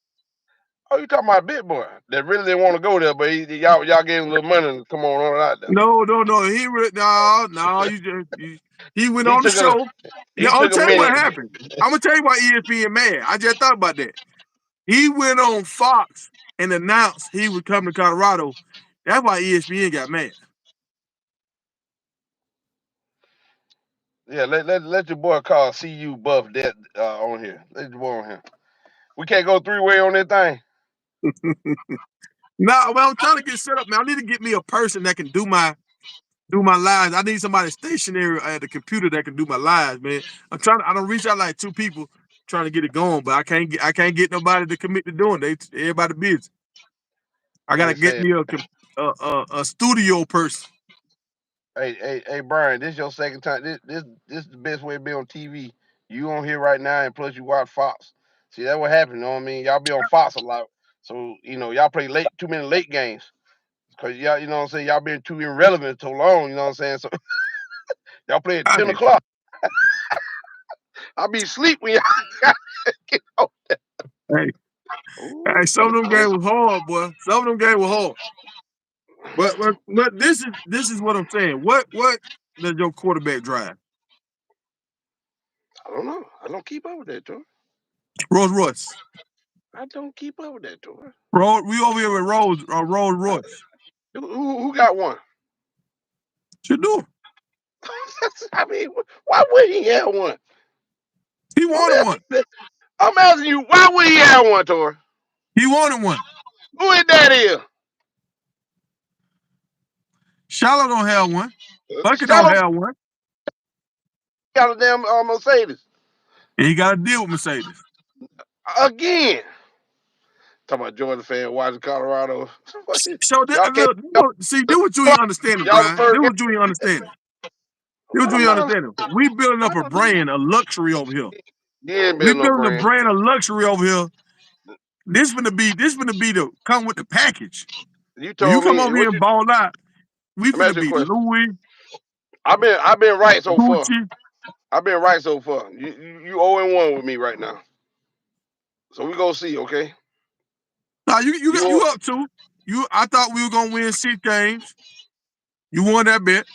Oh, you talking about Big Boy that really didn't want to go there, but y'all gave him a little money to come on out there. No, no, no. No. He went He on the took a show. Yeah, he I'll took a tell you what minute. happened. I'm gonna tell you why ESPN mad. I just thought about that. He went on Fox and announced he would come to Colorado. That's why ESPN got mad. Yeah, let your boy call CU Buff that on here. Let your boy on here. We can't go 3-way on that thing. No, well, I'm trying to get set up, man. I need to get me a person that can do my lives. I need somebody stationary at the computer that can do my lives, man. I don't reach out like two people trying to get it going, but I can't get nobody to commit to doing it. Everybody busy. I Like gotta I get said, me a studio person. hey, Brian, this your second time. This is the best way to be on TV. You on here right now, and plus you watch Fox. See, that what happened. You know what I mean? Y'all be on Fox a lot, so y'all play too many late games. Cause y'all, you know what I'm saying, y'all been too irrelevant so long, you know what I'm saying? So y'all play at 10 Hey, o'clock. I'll be asleep when y'all get on. hey, Ooh, some of them games was hard, boy. Some of them games were hard. But this is what I'm saying. What does your quarterback drive? I don't know. I don't keep up with that, Joe. Rolls Royce. I don't keep up with that, Joe. We over here with Rolls Uh, Royce. who got one? Should do. I mean, why would he have one? He I'm wanted one. asking, I'm asking you, why would he have one, Tor? He wanted one. Who his daddy is? Shallow don't have one. Bucket don't Shallow have one. got a damn Mercedes. And he got to deal with Mercedes. Again. Talking about Georgia fan watching Colorado. So Y'all can't, look, see, do what you ain't understanding, y'all the Brian. first Do game. what you ain't understanding. Do what What you I'm ain't not understanding. We building up a brand, a luxury over here. You ain't We building no building a brand. brand of luxury over here. This gonna be the come with the package. You When you told come me over here and ball out, we let me ask finna you a be question. Louis, I've been right so far. Gucci. I've been right so far. You 0-1 with me right now. So we gonna see, okay? Nah, you You up too. I thought we were gonna win 6 games. You won that bet.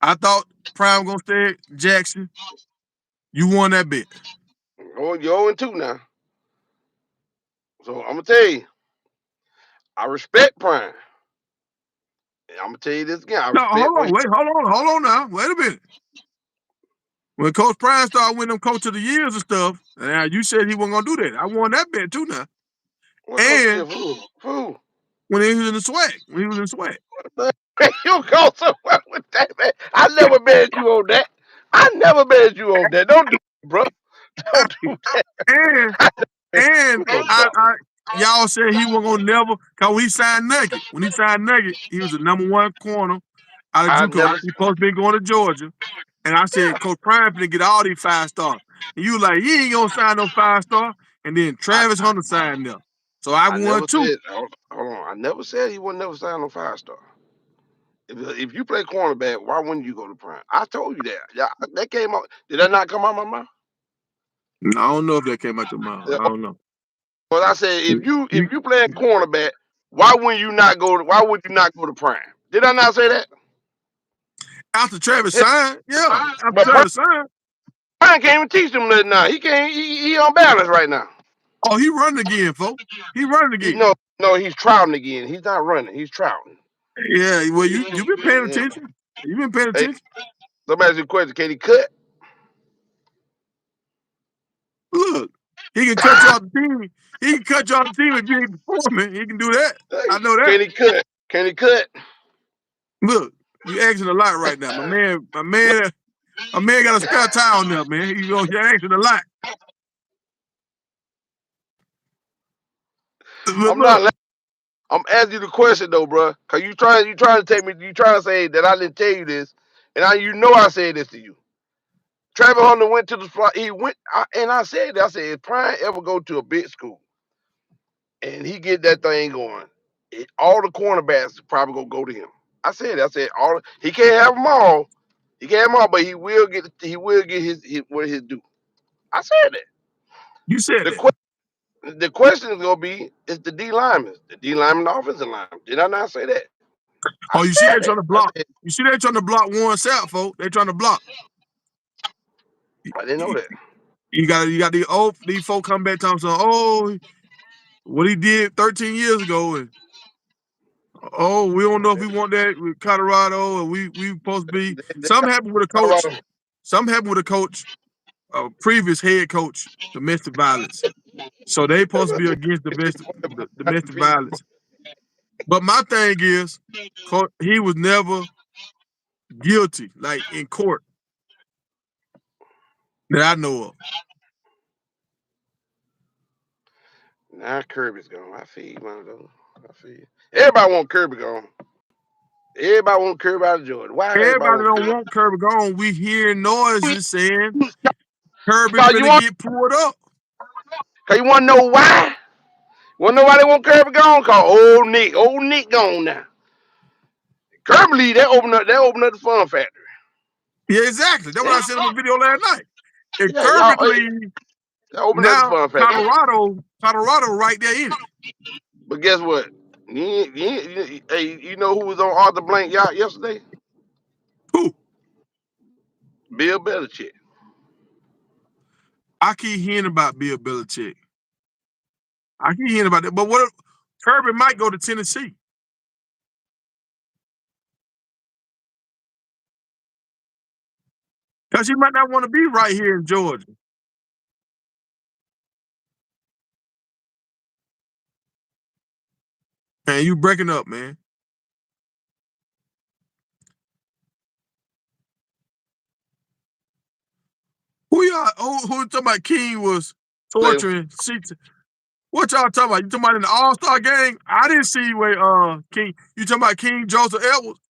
I thought Prime gonna stay at Jackson. You won that bet. Oh, you're 0-2 now. So I'm gonna tell you, I respect Prime. And I'm gonna tell you this again. I No, respect what he. hold on now. Wait a minute. When Coach Prime started winning them Coach of the Years and stuff, you said he wasn't gonna do that. I won that bet too now. What coach And of the year? Who? when he was in the swag, You go somewhere with that, man. I never bet you on that. I never bet you on that. Don't do it, bro. Don't do that. And and y'all said he wasn't gonna never, cause when he signed Nugget. When he signed Nugget, he was the #1 corner out of I JUCO. never. He supposed to be going to Georgia. And I Yeah, said, Coach Prime finna get all these 5-star. And you like, he ain't gonna sign no 5-star. And then I, Travis Hunter signed them. So I I won never too. said. Hold on. I never said he would never sign on 5-star. If you play cornerback, why wouldn't you go to Prime? I told you that. Yeah, that came out. Did that not come out my mouth? I don't know if that came out your mouth. Yeah. I don't know. But I said You- if you playing cornerback, why would you not go to Prime? Did I not say that? After Travis Yeah. signed, yeah. After But Travis signed, Prime can't even teach him nothing now. He can't. He on balance right now. oh, he running again, folks. He running again. No, he's trouting again. He's not running. He's trouting. Yeah, well, you been paying Yeah. attention. You been paying Hey, attention. somebody asked you a question. Can he cut? Look, he can cut you off the team. He can cut you off the team if you ain't performing. He can do that. I know that. Can he cut? Can he cut? Look, you asking a lot right now. My man got a spare tire on there, man. You're asking a lot. I'm Look, not. I'm asking you the question though, bro. Cause you trying to take me. You trying to say that I didn't tell you this, and I said this to you. Travis Hunter went to the spot. He went, and I said, if Prime ever go to a big school and he get that thing going, all the cornerbacks probably gonna go to him. I said, all he can't have them all. He can't have them all, but he will get. He will get his what his due. I said that. you said The that. the question is gonna be is the D linemen, the offensive linemen. Did I not say that? I Oh, you see said they that. trying to I block. said You see they trying to block Warren Sapp, folks. They trying to block. I didn't know that. You got these folk come back talking, oh, what he did 13 years ago, and oh, we don't know if we want that with Colorado, and we supposed to be. Something happened with a coach. Colorado. Something happened with a coach, a previous head coach, domestic violence. So they supposed to be against domestic violence. But my thing is, he was never guilty, like in court that I know of. Now Kirby's gone. I feel you, man. I feel you. Everybody want Kirby gone. Everybody want Kirby out of Jordan. Why everybody Everybody want don't Kirby? want Kirby gone. We hear noises saying Kirby Cause you finna want, get pulled up. cause you want to know why? Want to know why they want Kirby gone? Cause old Nick gone now. Kirby leave, they open up the fun factory. Yeah, exactly. That's what Yeah, I said in my video last night. If yeah, Kirby y'all, leave, they open up the now fun factory. Colorado right there in it. But guess what? Hey, you know who was on Arthur Blank yacht yesterday? Who? Bill Belichick. I keep hearing about Bill Belichick. I keep hearing about that. But what if Kirby might go to Tennessee? Because he might not want to be right here in Georgia. Man, you breaking up, man. Who talking about King was Play. torturing? What y'all talking about? You talking about in the All-Star game? I didn't see where King. You talking about King Joseph Edwards?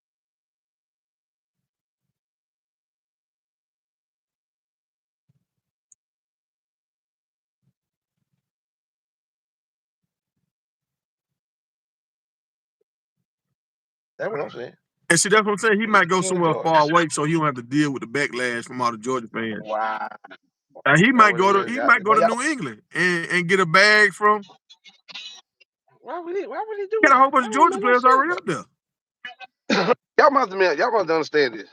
That's what I'm saying. And see, that's what I'm saying. He might go King of somewhere Georgia. far away, so he don't have to deal with the backlash from all the Georgia fans. Wow. He That might what it go to is. he might go But to y'all, New England and get a bag from. Why would he do Got a that? whole bunch of Georgia players already up there. Y'all must understand this.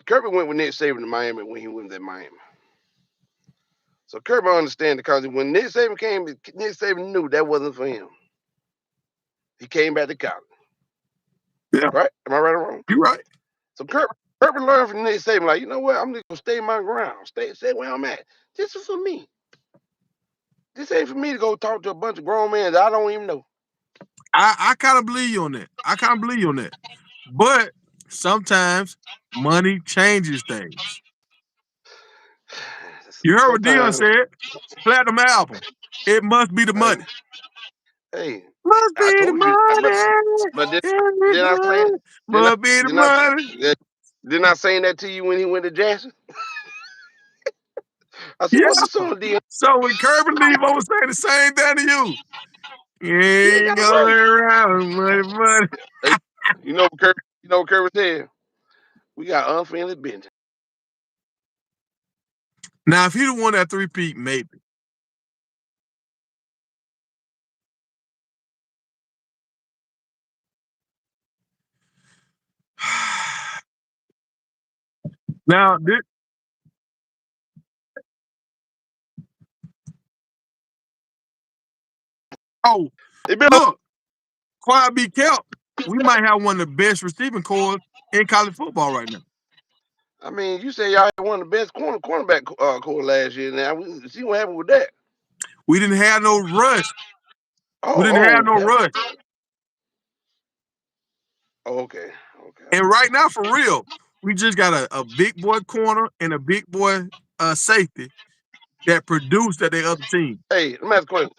Kirby went with Nick Saban to Miami when he went at Miami. So Kirby understand because when Nick Saban came, Nick Saban knew that wasn't for him. He came back to college. Yeah. Right? Am I right or wrong? You're right. So Kirby learned from Nick Saban, like, you know what? I'm just gonna stay my ground. Stay where I'm at. This is for me. This ain't for me to go talk to a bunch of grown men that I don't even know. I kind of believe you on that. I kind of believe you on that. But sometimes money changes things. You heard what Dion said. Platinum album. It must be the money. Hey, Must I be the told you, money. but then I say, Must be the money. didn't I say that to you when he went to Jackson? I said, Yeah. what the song, Dion? So when Kirby leave, I'm gonna say the same thing to you. You ain't got going right. around money. Hey, you know what Kirby said? We got unfinished business. Now, if he'd have won that 3-peat, maybe. Now, look, quiet be kept. We might have one of the best receiving corps in college football right now. I mean, you say y'all had one of the best cornerback corps last year. Now we see what happened with that. We didn't have no rush. We didn't have no rush. Okay. And right now, for real, we just got a big boy corner and a big boy safety that produced at the other team. Hey, let me ask a question.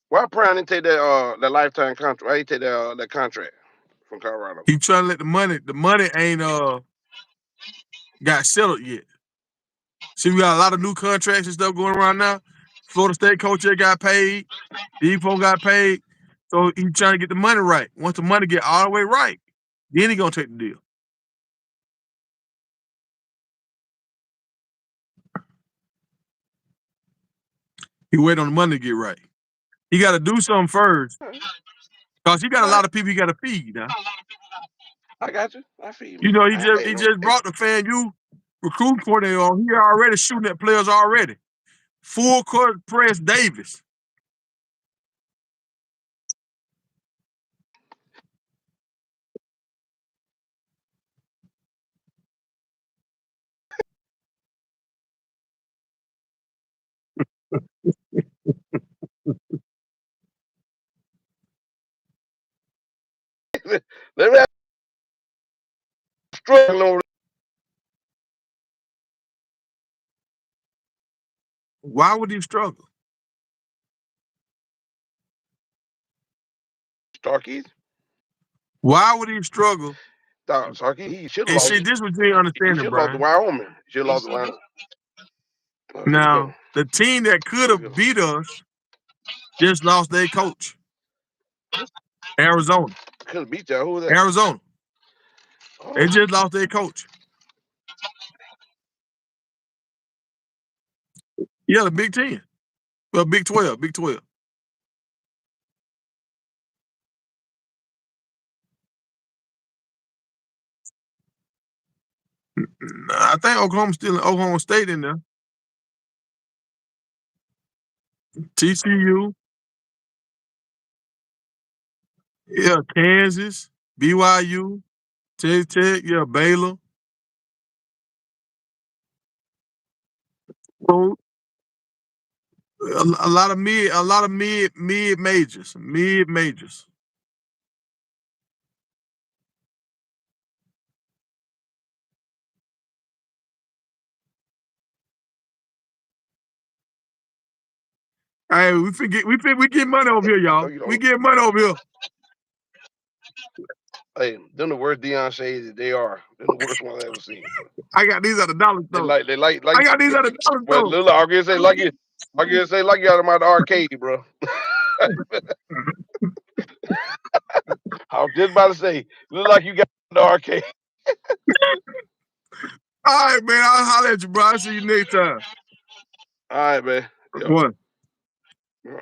Why Brown didn't take that lifetime contract? Why he take that contract from Colorado? He trying to let the money ain't got settled yet. See, we got a lot of new contracts and stuff going around now. Florida State coach that got paid. Depot got paid. So he trying to get the money right. Once the money get all the way right, then he gonna take the deal. He wait on the money to get right. He got to do something first, because he got a lot of people he got to feed now. I got you. I feed. You know, he just brought the FAMU recruiting coordinator on. He already shooting at players already. Full court press Davis. Let me struggling. Why would he struggle? Starkeys. Why would he struggle? Starkey, he should have And lost. see, this was you He understanding, should have lost to Brian. Wyoming. He should have lost to Wyoming. Oh, Now, the team that could have beat us just lost their coach. Arizona. Could have beat y'all. Who was that? Arizona. They just lost their coach. Yeah, the Big 10. Well, Big 12. Big 12. I think Oklahoma's still in Oklahoma State in there. TCU. Yeah, Kansas. BYU. Tech. Yeah, Baylor. So, a lot of mid majors. Mid majors. Hey, we get money over here, y'all. We get money over here. Hey, them the worst Deion shades that they are. They're the worst one I ever seen. I got these at the dollar store. They like. I got these at the dollar Well, store. little, I can say like it. I can say like you out of my arcade, bro. I was just about to say, look like you got the arcade. All right, man. I'll holler at you, bro. I'll see you next time. All right, man. One. Yeah.